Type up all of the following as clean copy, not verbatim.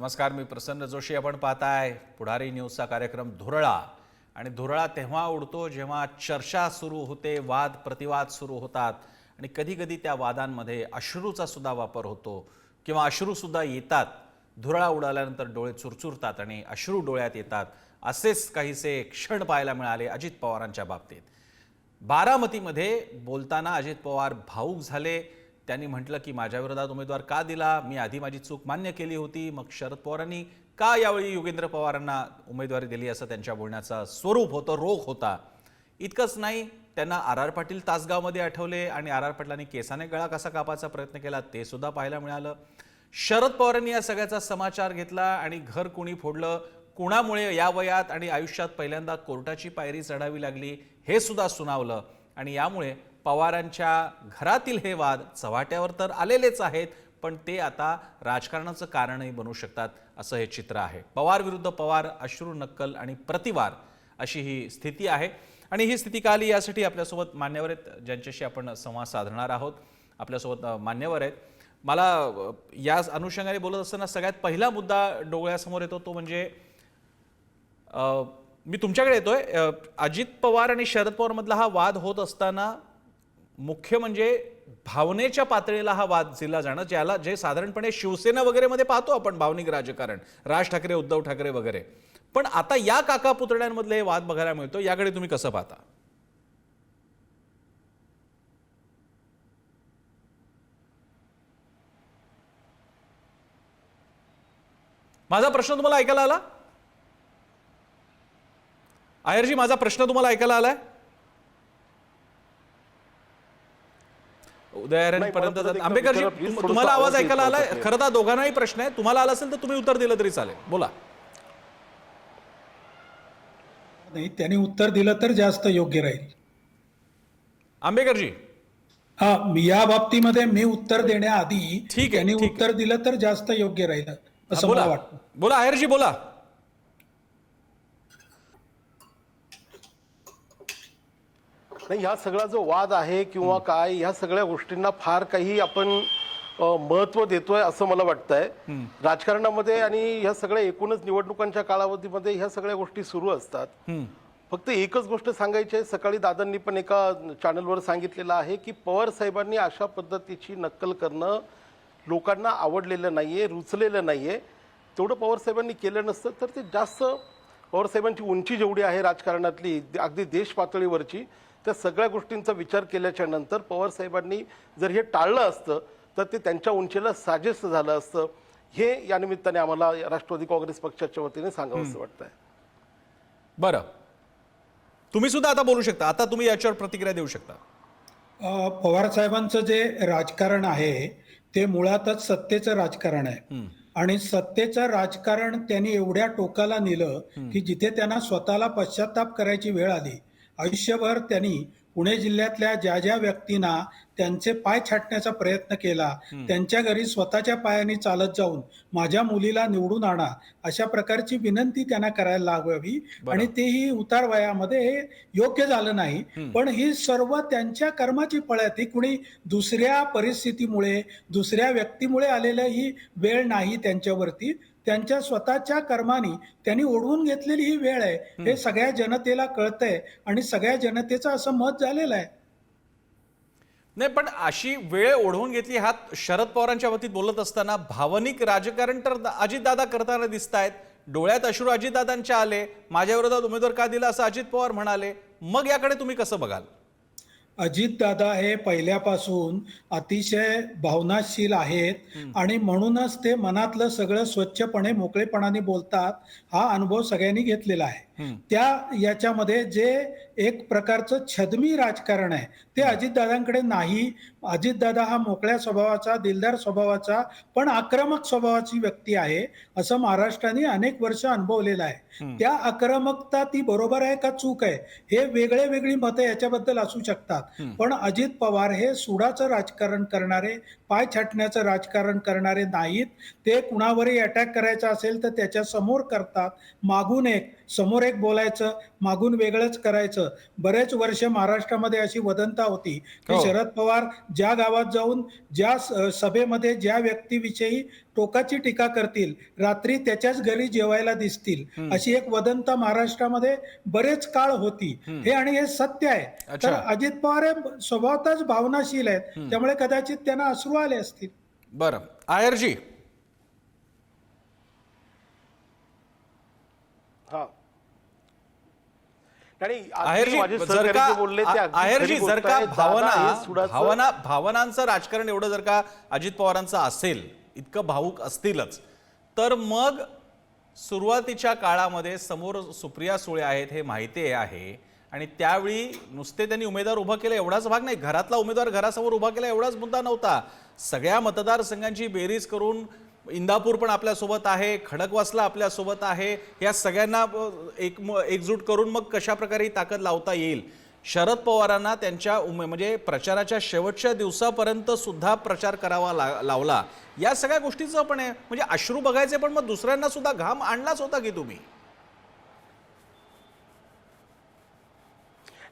नमस्कार, मी प्रसन्न जोशी. आपण पाहताय पुढारी न्यूजचा कार्यक्रम धुरळा. आणि धुरळा तेव्हा उडतो जेव्हा चर्चा सुरू होते, वाद प्रतिवाद सुरू होतात आणि कधी कधी त्या वादांमध्ये अश्रूचा सुद्धा वापर होतो किंवा अश्रू सुद्धा येतात. धुरळा उडाल्यानंतर डोळे चुरचुरतात आणि अश्रू डोळ्यात येतात. असेच काहीसे क्षण पाहायला मिळाले अजित पवारांच्या बाबतीत. बारामतीमध्ये बोलताना अजित पवार भावूक झाले. त्यांनी म्हटलं की माझ्या विरोधात उमेदवार का दिला, मी आधी माझी चूक मान्य केली होती, मग शरद पवारांनी का यावेळी योगेंद्र पवारांना उमेदवारी दिली, असं त्यांच्या बोलण्याचं स्वरूप होतं, रोख होता. इतकंच नाही, त्यांना आर पाटील तासगावमध्ये आठवले आणि आर पाटलांनी केसाने गळा कसा कापायचा प्रयत्न केला ते सुद्धा पाहायला मिळालं. शरद पवारांनी या सगळ्याचा समाचार घेतला आणि घर कुणी फोडलं, कुणामुळे या वयात आणि आयुष्यात पहिल्यांदा कोर्टाची पायरी चढावी लागली हे सुद्धा सुनावलं. आणि यामुळे पवारांच्या घरातील हे वाद चव्हाट्यावर तर आलेलेच आहेत, पण ते आता राजकारणाचं कारणही बनू शकतात असं हे चित्र आहे. पवार विरुद्ध पवार, अश्रू नक्कल आणि प्रतिवार अशी ही स्थिती आहे. आणि ही स्थिती का आली यासाठी आपल्यासोबत मान्यवर आहेत, ज्यांच्याशी आपण संवाद साधणार आहोत. आपल्यासोबत मान्यवर आहेत. मला या अनुषंगाने बोलत असताना सगळ्यात पहिला मुद्दा डोळ्यासमोर येतो तो म्हणजे मी तुमच्याकडे येतोय. अजित पवार आणि शरद पवार मधला हा वाद होत असताना मुख्य म्हणजे भावनेच्या पातळीला हा वाद जिल्हा जाणं, ज्याला जे साधारणपणे शिवसेना वगैरे मध्ये पाहतो आपण भावनिक राजकारण, राज ठाकरे, उद्धव ठाकरे वगैरे. पण आता या काका पुतळ्यांमधले हे वाद बघायला मिळतो. याकडे तुम्ही कसं पाहता? माझा प्रश्न तुम्हाला ऐकायला आला? आयरजी, माझा प्रश्न तुम्हाला ऐकायला आलाय? उदयापर्यंत आंबेकरजी, तुम्हाला आवाज ऐकायला आलाय? खरं तर दोघांनाही प्रश्न आहे. तुम्हाला आला असेल तर तुम्ही उत्तर दिलं तरी चालेल. बोला. नाही, त्यांनी उत्तर दिलं तर जास्त योग्य राहील. आंबेकरजी, हा, या बाबतीमध्ये मी उत्तर देण्याआधी ठीक आहे, त्यांनी ठीक उत्तर दिलं तर जास्त योग्य राहील असं बोला मला वाटतं. बोला आयरजी, बोला. नाही, ह्या सगळा जो वाद आहे किंवा काय, ह्या सगळ्या गोष्टींना फार काही आपण महत्व देतोय असं मला वाटतंय राजकारणामध्ये. आणि ह्या सगळ्या एकूणच निवडणुकांच्या कालावधीमध्ये ह्या सगळ्या गोष्टी सुरू असतात. फक्त एकच गोष्ट सांगायची आहे, सकाळी दादांनी पण एका चॅनलवर सांगितलेलं आहे की पवार साहेबांनी अशा पद्धतीची नक्कल करणं लोकांना आवडलेलं नाहीये, रुचलेलं नाहीये. तेवढं पवार साहेबांनी केलं नसतं तर ते जास्त, पवार साहेबांची उंची जेवढी आहे राजकारणातली अगदी देश पातळीवरची, त्या सगळ्या गोष्टींचा विचार केल्याच्या नंतर पवार साहेबांनी जर हे टाळलं असतं तर ते त्यांच्या उंचीला साजेस झालं असतं. हे या निमित्ताने आम्हाला राष्ट्रवादी काँग्रेस पक्षाच्या वतीने सांगावंसं वाटतंय. बरं, तुम्ही सुद्धा आता बोलू शकता. आता तुम्ही याच्यावर प्रतिक्रिया देऊ शकता. पवार साहेबांचं जे राजकारण आहे ते मुळातच सत्तेचं राजकारण आहे. आणि सत्तेचं राजकारण त्यांनी एवढ्या टोकाला नेलं की जिथे त्यांना स्वतःला पश्चाताप करायची वेळ आली. आयुष्यभर त्यांनी पुणे जिल्ह्यातल्या ज्या ज्या व्यक्तींना त्यांचे पाय छाटण्याचा प्रयत्न केला, त्यांच्या घरी स्वतःच्या पायाने चालत जाऊन माझ्या मुलीला निवडून आणा अशा प्रकारची विनंती त्यांना करायला लागावी. आणि तेही उतार वयामध्ये हे योग्य झालं नाही. पण ही सर्व त्यांच्या कर्माची फळ आहे. ती कुणी दुसऱ्या परिस्थितीमुळे, दुसऱ्या व्यक्तीमुळे आलेल्या ही वेळ नाही त्यांच्यावरती. त्यांच्या स्वतःच्या कर्माने त्यांनी ओढवून घेतलेली ही वेळ आहे. हे सगळ्या जनतेला कळतंय आणि सगळ्या जनतेचं असं मत झालेलं आहे. नाही, पण अशी वेळ ओढवून घेतली. हा शरद पवारांच्या बाबतीत बोलत असताना भावनिक राजकारण तर अजितदादा करताना दिसत आहेत. डोळ्यात अश्रू अजितदादांच्या आले. माझ्या विरोधात उमेदवार का दिला असं अजित पवार म्हणाले. मग याकडे तुम्ही कसं बघाल? अजितदादा हे पहिल्यापासून अतिशय भावनाशील आहेत आणि म्हणूनच ते मनातलं सगळं स्वच्छपणे मोकळेपणाने बोलतात. हा अनुभव सगळ्यांनी घेतलेला आहे. त्या याच्यामध्ये जे एक प्रकारचं छदमी राजकारण आहे ते अजितदादांकडे नाही. अजितदादा हा मोकळ्या स्वभावाचा, दिलदार स्वभावाचा, पण आक्रमक स्वभावाची व्यक्ती आहे असं महाराष्ट्राने अनेक वर्ष अनुभवलेलं आहे. त्या आक्रमकता ती बरोबर आहे का चूक आहे हे वेगळी मतं याच्याबद्दल असू शकतात. पण अजित पवार हे सुडाचं राजकारण करणारे, पाय छाटण्याचं राजकारण करणारे नाहीत. ते कुणावरही अटॅक करायचा असेल तर त्याच्या समोर करतात. मागून एक, समोर एक बोलायचं, मागून वेगळंच करायचं. बरेच वर्ष महाराष्ट्रामध्ये अशी वदंता होती की शरद पवार ज्या गावात जाऊन, ज्या सभेमध्ये ज्या व्यक्तीविषयी टोकाची टीका करतील, रात्री त्याच्याच घरी जेवायला दिसतील, अशी एक वदंता महाराष्ट्रामध्ये बरेच काळ होती. हे आणि हे सत्य आहे. अच्छा. तर अजित पवार हे स्वभावतःच भावनाशील आहेत, त्यामुळे कदाचित त्यांना अश्रू आले असतील. बरं, आयरजी. हा आणि आहेरजी, माझे जर सहकारी का जे बोलले ते अगदी आहेरजी, खरी जर गोष्ट का आहे. दादा हे सुडाचं- भावनांचं राजकारण एवढं जर का अजित पवारांचं असेल, इतकं भावूक असतीलच, तर मग सुरुवातीच्या काळामध्ये समोर सुप्रिया सुळे आहेत हे माहिती आहे आणि त्यावेळी नुसते त्यांनी उमेदवार उभा केला एवढाच भाग नाही, घरातला उमेदवार घरासमोर उभा केला एवढाच मुद्दा नव्हता. सगळ्या मतदारसंघांची बेरीज करून इंदापूर पण आपल्यासोबत आहे, खडकवासला आपल्यासोबत आहे, या सगळ्यांना एकजूट करून मग कशा प्रकारे ही ताकद लावता येईल. शरद पवारांना त्यांच्या म्हणजे प्रचाराच्या शेवटच्या दिवसापर्यंत सुद्धा प्रचार करावा लावला. या सगळ्या गोष्टीचं पण आहे, म्हणजे अश्रू बघायचे पण मग दुसऱ्यांना सुद्धा घाम आणलाच होता की तुम्ही.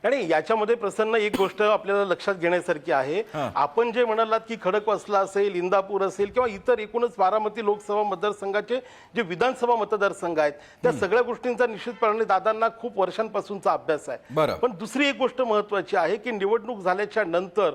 आणि याच्यामध्ये प्रसन्न एक गोष्ट आपल्याला लक्षात घेण्यासारखी आहे. आपण जे म्हणालात की खडकवासला असेल, इंदापूर असेल किंवा इतर एकूणच बारामती लोकसभा मतदारसंघाचे जे विधानसभा मतदारसंघ आहेत, त्या सगळ्या गोष्टींचा निश्चितपणे दादांना खूप वर्षांपासूनचा अभ्यास आहे. बरं. पण दुसरी एक गोष्ट महत्वाची आहे की निवडणूक झाल्याच्या नंतर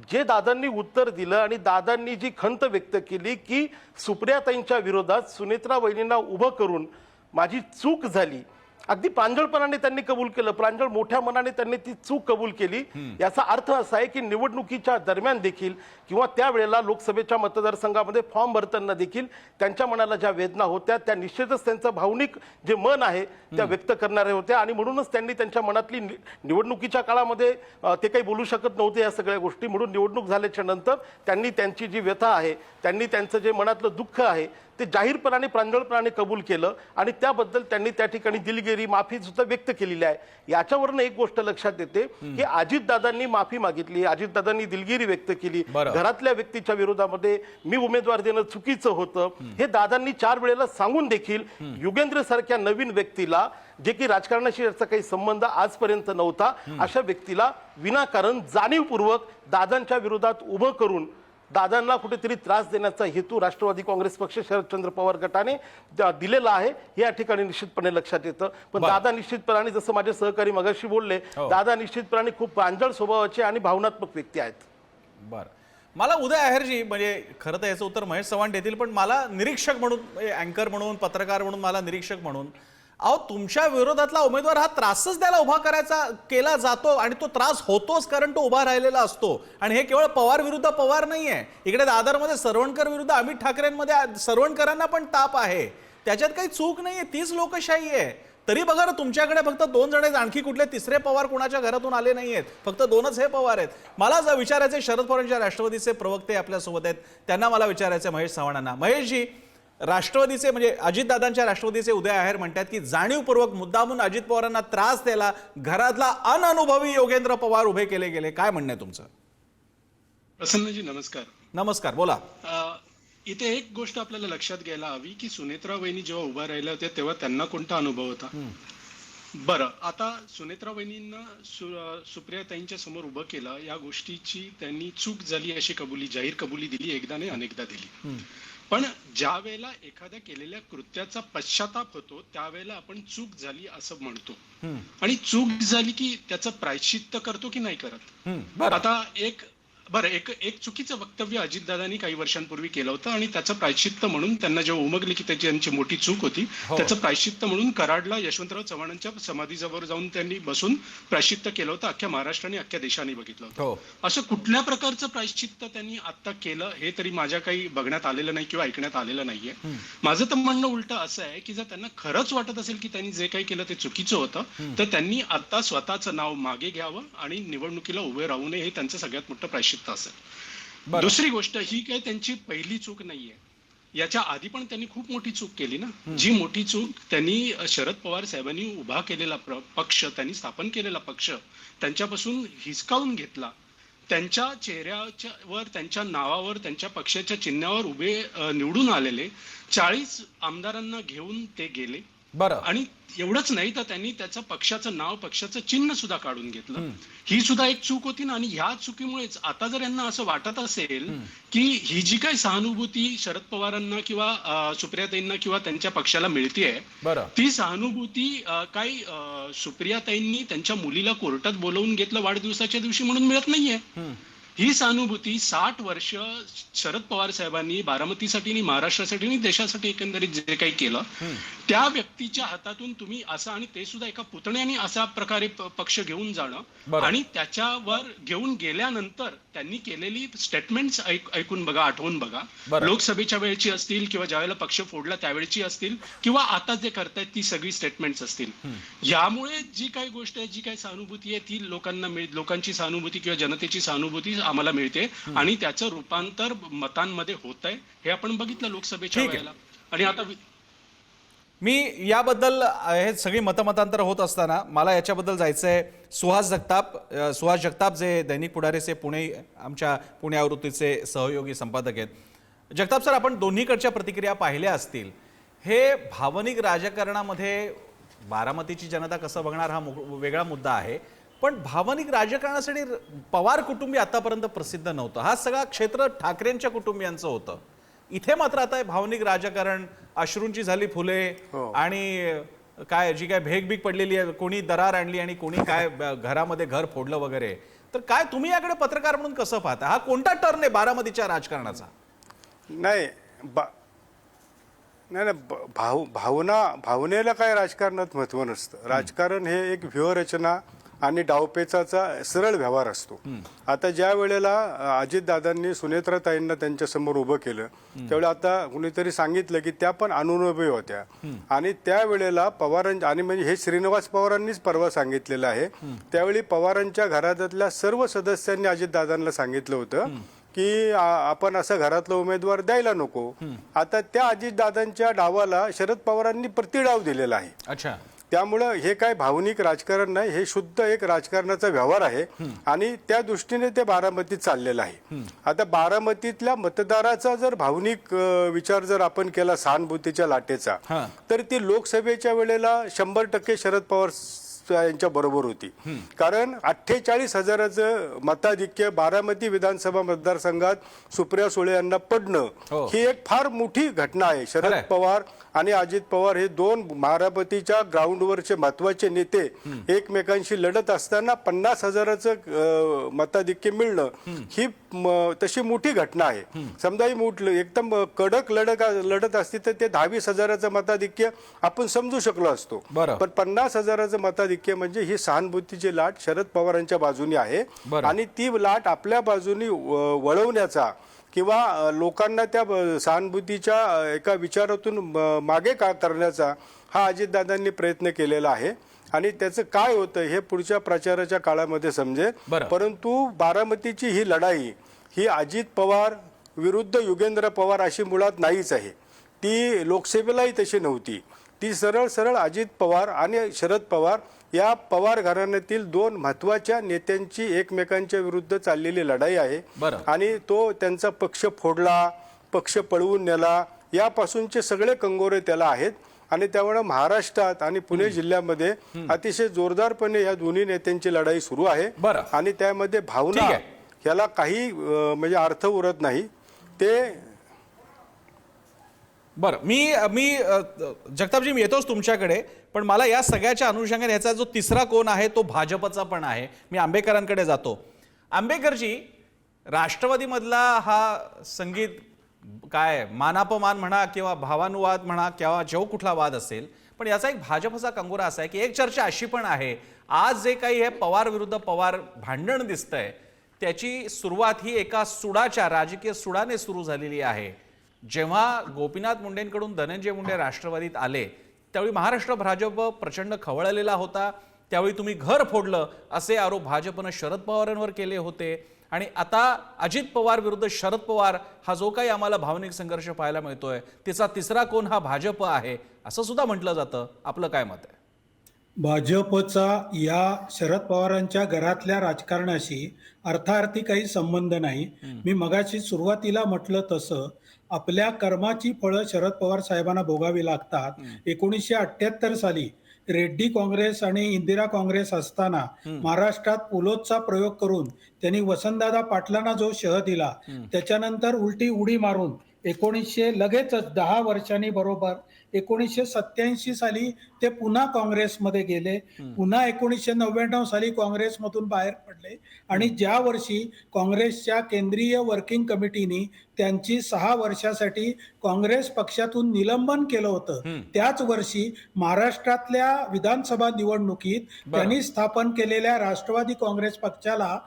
जे दादांनी उत्तर दिलं आणि दादांनी जी खंत व्यक्त केली की सुप्रियाताईंच्या विरोधात सुनेत्रा वहिनींना उभं करून माझी चूक झाली, अगदी प्रांजळपणाने त्यांनी कबूल केलं, प्रांजळ मोठ्या मनाने त्यांनी ती चूक कबूल केली. याचा अर्थ असा आहे की निवडणुकीच्या दरम्यान देखील किंवा त्यावेळेला लोकसभेच्या मतदारसंघामध्ये फॉर्म भरताना देखील त्यांच्या मनाला ज्या वेदना होत्या त्या निश्चितच त्यांचं भावनिक जे मन आहे त्या व्यक्त करणारे होते आणि म्हणूनच त्यांनी त्यांच्या मनातली निवडणुकीच्या काळामध्ये ते काही बोलू शकत नव्हते या सगळ्या गोष्टी. म्हणून निवडणूक झाल्याच्या नंतर त्यांनी त्यांची जी व्यथा आहे, त्यांनी त्यांचं जे मनातलं दुःख आहे ते जाहीरपणाने प्रांजळपणाने कबूल केलं आणि त्याबद्दल त्यांनी त्या ठिकाणी दिलगिरी माफी सुद्धा व्यक्त केलेली आहे. याच्यावरनं एक गोष्ट लक्षात येते की अजितदादांनी माफी मागितली, अजितदादांनी दिलगिरी व्यक्त केली. घरातल्या व्यक्तीच्या विरोधामध्ये मी उमेदवार देणं चुकीचं होतं हे दादांनी 4 वेळेला सांगून देखील युगेंद्र सारख्या नवीन व्यक्तीला, जे की राजकारणाशी याचा काही संबंध आजपर्यंत नव्हता, अशा व्यक्तीला विनाकारण जाणीवपूर्वक दादांच्या विरोधात उभं करून दादांना कुठेतरी त्रास देण्याचा हेतू राष्ट्रवादी काँग्रेस पक्ष शरदचंद्र पवार गटाने दिलेला आहे हे या ठिकाणी निश्चितपणे लक्षात येतं. पण दादा निश्चितपणे, जसं माझे सहकारी मगाशी बोलले, दादा निश्चितपणे खूप प्रांजळ स्वभावाचे आणि भावनात्मक व्यक्ती आहेत. बरं, मला उदय आहेरजी, म्हणजे खरं तर याचं उत्तर महेश चव्हाण देतील, पण मला निरीक्षक म्हणून, अँकर म्हणून, पत्रकार म्हणून, मला निरीक्षक म्हणून, अहो तुमच्या विरोधातला उमेदवार हा त्रासच द्यायला उभा केला जातो आणि तो त्रास होतोच कारण तो उभा राहिलेला असतो. आणि हे केवळ पवार विरुद्ध पवार नाहीये, इकडे दादरमध्ये सरवणकर विरुद्ध अमित ठाकरेंमध्ये सरवणकरांना पण ताप आहे, त्याच्यात काही चूक नाहीये, तीच लोकशाही आहे. तरी बघा ना, तुमच्याकडे फक्त 2 जण आहेत, आणखी कुठले तिसरे पवार कोणाच्या घरातून आले नाहीयेत, फक्त 2च हे पवार आहेत. मला जर विचारायचे, शरद पवारांच्या राष्ट्रवादीचे प्रवक्ते आपल्यासोबत आहेत, त्यांना मला विचारायचं महेश चव्हाणांना. महेशजी, राष्ट्रवादीचे म्हणजे अजितदादांच्या राष्ट्रवादीचे उदय आहेर म्हणतात की जाणीवपूर्वक मुद्दामून अजित पवारांना त्रास द्यायला घरातला अनअनुभवी योगेंद्र पवार उभे केले गेले. काय म्हणणं आहे तुमचं? प्रसन्नजी नमस्कार. नमस्कार, बोला. इथे एक गोष्ट आपल्याला लक्षात घ्यायला हवी की सुनेत्रा वहिनी जेव्हा उभा राहिल्या होत्या तेव्हा त्यांना कोणता अनुभव होता? बरं, आता सुनेत्रा वहिनींना सुप्रियाताईंच्या समोर उभं केलं, या गोष्टीची त्यांनी चूक झाली अशी जाहीर कबुली दिली, एकदा नाही अनेकदा दिली. पण ज्या वेळेला एखाद्या केलेल्या कृत्याचा पश्चाताप होतो त्यावेळेला आपण चूक झाली असं म्हणतो आणि चूक झाली की त्याचं प्रायश्चित्त करतो की नाही करत. आता एक चुकीचं वक्तव्य अजितदादांनी काही वर्षांपूर्वी केलं होतं आणि त्याचं प्रायश्चित्त म्हणून त्यांना जेव्हा उमगले की त्यांची मोठी चूक होती, त्याचं प्रायश्चित्त म्हणून कराडला यशवंतराव चव्हाणांच्या समाधीजवळ जाऊन त्यांनी बसून प्रायश्चित्त केलं होतं. अख्ख्या महाराष्ट्राने, अख्ख्या देशाने बघितलं होतं. असं कुठल्या प्रकारचं प्रायश्चित्त त्यांनी आता केलं हे तरी माझ्या काही बघण्यात आलेलं नाही किंवा ऐकण्यात आलेलं नाहीये. माझं तर म्हणणं उलट असं आहे की जर त्यांना खरंच वाटत असेल की त्यांनी जे काही केलं ते चुकीचं होतं तर त्यांनी आता स्वतःचं नाव मागे घ्यावं आणि निवडणुकीला उभे राहू नये, हे त्यांचं सगळ्यात मोठं प्रायश्चित्त असेल. दुसरी गोष्ट, ही काही त्यांची पहिली चूक नाहीये, याच्या आधी पण त्यांनी खूप मोठी चूक केली ना. जी मोठी चूक त्यांनी शरद पवार साहेबांनी उभा केलेला पक्ष, त्यांनी स्थापन केलेला पक्ष त्यांच्यापासून हिसकावून घेतला, त्यांच्या चेहऱ्यावर, त्यांच्या नावावर, त्यांच्या पक्षाच्या चिन्हावर उभे निवडून आलेले 40 आमदारांना घेऊन ते गेले बरं. आणि एवढंच नाही तर त्यांनी त्याचं पक्षाचं नाव, पक्षाचं चिन्ह सुद्धा काढून घेतलं. ही सुद्धा एक चूक होती ना. आणि ह्या चुकीमुळेच आता जर यांना असं वाटत असेल की ही जी काही सहानुभूती शरद पवारांना किंवा सुप्रियाताईंना किंवा त्यांच्या पक्षाला मिळतेय, बरं. ती सहानुभूती काही सुप्रियाताईंनी त्यांच्या मुलीला कोर्टात बोलवून घेतलं वाढदिवसाच्या दिवशी म्हणून मिळत नाहीये. ही सहानुभूती 60 वर्ष शरद पवार साहेबांनी बारामतीसाठी आणि महाराष्ट्रासाठी आणि देशासाठी एकंदरीत जे काही केलं, त्या व्यक्तीच्या हातातून तुम्ही असं, आणि ते सुद्धा एका पुतण्याने अशा प्रकारे पक्ष घेऊन जाणं, बरं. आणि त्याच्यावर घेऊन गेल्यानंतर त्यांनी केलेली स्टेटमेंट्स ऐकून बघा, आठवून बघा. बरं. लोकसभेच्या वेळची असतील किंवा ज्यावेळेला पक्ष फोडला त्यावेळची असतील किंवा आता जे करतायत ती सगळी स्टेटमेंट्स असतील. यामुळे जी काही गोष्ट आहे, जी काही सहानुभूती आहे, ती लोकांची सहानुभूती किंवा जनतेची सहानुभूती आम्हाला मिळते आणि त्याचं रूपांतर मतांमध्ये होत आहे. हे आपण बघितलं लोकसभेच्या ठीक आहे. वेळेला. आणि आता मी याबद्दल हे सगळी मतमतांतर होत असताना मला याच्याबद्दल जायचं आहे. सुहास जगताप जे दैनिक पुढारीचे आमच्या पुणे आवृत्तीचे सहयोगी संपादक आहेत. जगताप सर, आपण दोन्हीकडच्या प्रतिक्रिया पाहिल्या असतील. हे भावनिक राजकारणामध्ये बारामतीची जनता कसं बघणार हा वेगळा मुद्दा आहे, पण भावनिक राजकारणासाठी पवार कुटुंबी आतापर्यंत प्रसिद्ध नव्हतं. हा सगळा क्षेत्र ठाकरेंच्या कुटुंबियांचं होतं. इथे मात्र आता भावनिक राजकारण, अश्रूंची झाली फुले, आणि काय जी काय भेगबीग पडलेली आहे, कोणी दरार आणली आणि कोणी काय घरामध्ये घर फोडलं वगैरे. तर काय तुम्ही याकडे पत्रकार म्हणून कसं पाहता? हा कोणता टर्न आहे बारामतीच्या राजकारणाचा? नाही नाही भावनेला काय राजकारणात महत्व नसतं. राजकारण हे एक व्यूहरचना आणि डावपेचाचा सरळ व्यवहार असतो. आता ज्या वेळेला अजितदादांनी सुनेत्राताईंना त्यांच्या समोर उभं केलं, त्यावेळी आता कुणीतरी सांगितलं की त्या पण अनुभवी होत्या, आणि त्यावेळेला पवारांच्या, आणि म्हणजे हे श्रीनिवास पवारांनीच परवा सांगितलेलं आहे, त्यावेळी पवारांच्या घरातल्या सर्व सदस्यांनी अजितदादांना सांगितलं होतं की आपण असं घरातला उमेदवार द्यायला नको. आता त्या अजितदादांच्या डावाला शरद पवारांनी प्रतिडाव दिलेला आहे. अच्छा. त्यामुळं हे काय भावनिक राजकारण नाही, हे शुद्ध एक राजकारणाचा व्यवहार आहे आणि त्या दृष्टीने ते बारामतीत चाललेलं आहे. आता बारामतीतल्या मतदाराचा जर भावनिक विचार जर आपण केला सहानुभूतीच्या लाटेचा, तर ती लोकसभेच्या वेळेला 100% शरद पवार यांच्या बरोबर होती. कारण 48,000चं मताधिक्य बारामती विधानसभा मतदारसंघात सुप्रिया सुळे यांना पडणं ही एक फार मोठी घटना आहे. शरद पवार आणि अजित पवार हे दोन बारामतीच्या ग्राउंडवरचे महत्वाचे नेते एकमेकांशी लढत असताना 50,000चं मताधिक्य मिळणं ही तशी मोठी घटना आहे. समजा ही एकदम कडक लढत असती तर ते 10-20,000चं मताधिक्य आपण समजू शकलो असतो. पण 50,000चं मताधिक्य म्हणजे ही सहानुभूतीची लाट शरद पवारांच्या बाजूने आहे आणि ती लाट आपल्या बाजूने वळवण्याचा किंवा लोकांना त्या सहानुभूतीच्या एका विचारातून मागे करण्याचा हा अजितदादांनी प्रयत्न केलेला आहे. आणि त्याचं काय होतं हे पुढच्या प्रचाराच्या काळामध्ये समजेल. परंतु बारामतीची ही लढाई ही अजित पवार विरुद्ध युगेंद्र पवार अशी मुळात नाहीच आहे. ती लोकसभेलाही तशी नव्हती. ती सरळ अजित पवार आणि शरद पवार या पवार घराण्यातील दोन महत्वाच्या नेत्यांची एकमेकांच्या विरुद्ध चाललेली लढाई आहे. आणि तो त्यांचा पक्ष फोडला, पक्ष पळवून नेला, यापासूनचे सगळे कंगोरे त्याला आहेत. आणि त्यामुळे महाराष्ट्रात आणि पुणे जिल्ह्यामध्ये अतिशय जोरदारपणे या दोन्ही नेत्यांची लढाई सुरू आहे. आणि त्यामध्ये भावना याला काही म्हणजे अर्थ उरत नाही. ते बरं, मी जगतापजी मी येतोच तुमच्याकडे, पण मला या सगळ्याच्या अनुषंगाने याचा जो तिसरा कोण आहे तो भाजपचा पण आहे. मी आंबेकरांकडे जातो. आंबेकरजी, राष्ट्रवादीमधला हा संगीत काय मानापमान म्हणा किंवा भावानुवाद म्हणा किंवा जो कुठला वाद असेल, पण याचा एक भाजपचा कंगोरा असा आहे की एक चर्चा अशी पण आहे, आज जे काही हे पवार विरुद्ध पवार भांडण दिसतंय त्याची सुरुवात ही एका सुडाच्या राजकीय सुडाने सुरू झालेली आहे. जेव्हा गोपीनाथ मुंडेंकडून धनंजय मुंडे राष्ट्रवादीत आले त्यावेळी महाराष्ट्र भाजप प्रचंड खवळलेला होता. त्यावेळी तुम्ही घर फोडलं असे आरोप भाजपनं शरद पवारांवर केले होते. आणि आता अजित पवार विरुद्ध शरद पवार हा जो काही आम्हाला भावनिक संघर्ष पाहायला मिळतोय त्याचा तिसरा कोण हा भाजप आहे असं सुद्धा म्हटलं जातं. आपलं काय मत आहे? भाजपचा या शरद पवारांच्या घरातल्या राजकारणाशी अर्थार्थी काही संबंध नाही. मी मगाशी सुरुवातीला म्हटलं तसं आपल्या कर्माची फळं शरद पवार साहेबांना भोगावी लागतात. 1978 साली रेड्डी काँग्रेस आणि इंदिरा काँग्रेस असताना महाराष्ट्रात पुलोदचा प्रयोग करून त्यांनी वसंतदादा पाटलांना जो शह दिला, त्याच्यानंतर उलटी उडी मारून 1900 लगेचच 10 वर्षांनी बरोबर 1987 साली ते पुन्हा काँग्रेसमध्ये गेले. पुन्हा 1999 साली काँग्रेसमधून बाहेर पडले आणि ज्या वर्षी काँग्रेसच्या केंद्रीय वर्किंग कमिटीने त्यांची 6 वर्षासाठी काँग्रेस पक्षातून निलंबन केलं होतं, त्याच वर्षी महाराष्ट्रातल्या विधानसभा निवडणुकीत त्यांनी स्थापन केलेल्या राष्ट्रवादी काँग्रेस पक्षाला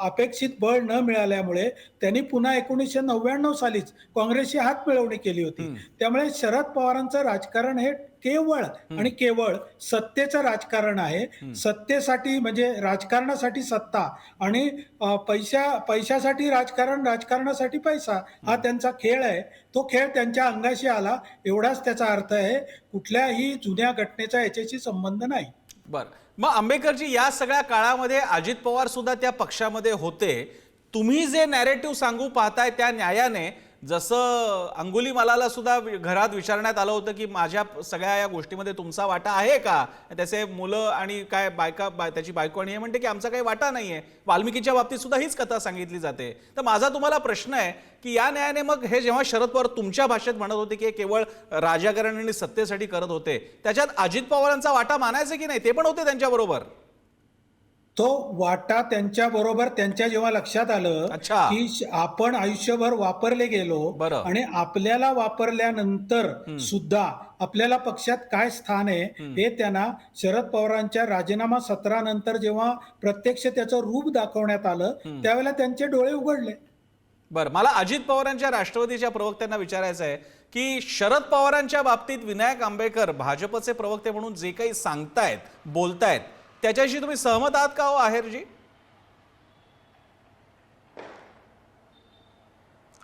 अपेक्षित बळ न मिळाल्यामुळे त्यांनी पुन्हा 1999 सालीच काँग्रेसची हात मिळवणी केली होती. त्यामुळे शरद पवारांचं राजकारण हे केवळ आणि केवळ सत्तेचं राजकारण आहे. सत्तेसाठी म्हणजे राजकारणासाठी सत्ता आणि पैशासाठी राजकारण, राजकारणासाठी पैसा हा त्यांचा खेळ आहे. तो खेळ त्यांच्या अंगाशी आला एवढाच त्याचा अर्थ आहे. कुठल्याही जुन्या घटनेचा याच्याशी संबंध नाही. बरं, मग आंबेडकरजी या सगळ्या काळामध्ये अजित पवार सुद्धा त्या पक्षामध्ये होते. तुम्ही जे नॅरेटिव्ह सांगू पाहताय त्या न्यायाने, जसं अंगुलीमालाला सुद्धा घरात विचारण्यात आलं होतं की माझ्या सगळ्या या गोष्टीमध्ये तुमचा वाटा आहे का, त्याचे मुलं आणि काय त्याची बायको आणि हे म्हणते की आमचा काही वाटा नाहीये. वाल्मिकीच्या बाबतीत सुद्धा हीच कथा सांगितली जाते. तर माझा तुम्हाला प्रश्न आहे की या न्यायाने मग हे जेव्हा शरद पवार तुमच्या भाषेत म्हणत होते की हे केवळ राजकारण आणि सत्तेसाठी करत होते, त्याच्यात अजित पवारांचा वाटा मानायचा की नाही? ते पण होते त्यांच्याबरोबर. तो वाटा त्यांच्या बरोबर त्यांच्या जेव्हा लक्षात आलं अच्छा. की आपण आयुष्यभर वापरले गेलो बरं. आणि आपल्याला वापरल्यानंतर सुद्धा आपल्याला पक्षात काय स्थान आहे हे त्यांना शरद पवारांच्या राजीनामा सत्रानंतर जेव्हा प्रत्यक्ष त्याचं रूप दाखवण्यात आलं त्यावेळेला त्यांचे डोळे उघडले. बरं, मला अजित पवारांच्या राष्ट्रवादीच्या प्रवक्त्यांना विचारायचं आहे की शरद पवारांच्या बाबतीत विनायक आंबेडकर भाजपचे प्रवक्ते म्हणून जे काही सांगतायत, बोलतायत, त्याच्याशी तुम्ही सहमत आहात का हो आहेरजी?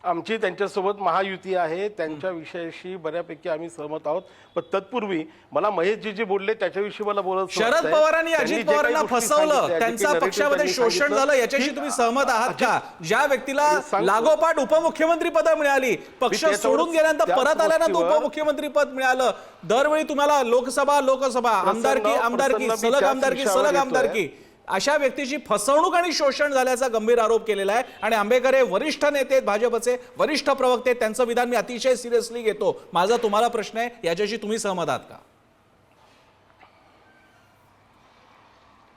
आमची त्यांच्यासोबत महायुती आहे, त्यांच्या विषयाशी बऱ्यापैकी आम्ही सहमत आहोत. पण तत्पूर्वी मला महेशजी जे बोलले त्याच्याविषयी मला बोलायचं शरद वाटतंय. पवारांनी त्यांनी अजित जे काही पवारांना गोष्टी फसवलं, सांगितल्या, जे त्यांचा काही पक्षामध्ये narrative त्यांनी शोषण झालं, सांगितलं, याच्याशी तुम्ही सहमत आहात का? ज्या व्यक्तीला सांगतो. लागोपाठ उपमुख्यमंत्री पद मिळाली, पक्ष त्याच्यावर- सोडून गेल्यानंतर त्याच परत आल्यानंतर गोष्टीवर- उपमुख्यमंत्री पद मिळालं. दरवेळी तुम्हाला लोकसभा आमदारकी प्रसन्न मी सलग त्याच आमदारकी विषयावर सलग येतोय. आमदारकी अशा व्यक्तीची फसवणूक आणि शोषण झाल्याचा गंभीर आरोप केलेला आहे. आणि आंबेडकर हे वरिष्ठ नेते आहेत, भाजपचे वरिष्ठ प्रवक्ते, त्यांचं विधान मी अतिशय सिरियसली घेतो. माझा तुम्हाला प्रश्न आहे, याच्याशी तुम्ही सहमत आहात का?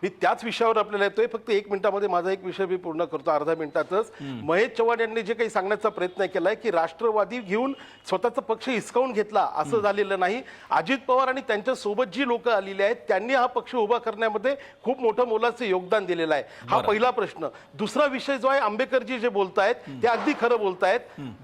मी त्याच विषयावर आपल्याला येतोय. फक्त 1 मिनिटामध्ये माझा एक विषय मी पूर्ण करतो, अर्ध्या मिनिटातच. महेश चव्हाण यांनी जे काही सांगण्याचा प्रयत्न केलाय की राष्ट्रवादी घेऊन स्वतःचा पक्ष हिसकावून घेतला, असं झालेलं नाही. अजित पवार आणि त्यांच्या सोबत जी लोक आलेली आहेत त्यांनी हा पक्ष उभा करण्यामध्ये खूप मोठं मोलाचं योगदान दिलेलं आहे. हा पहिला प्रश्न. दुसरा विषय जो आहे, आंबेडकरजी जे बोलतायत ते अगदी खरं बोलतायत.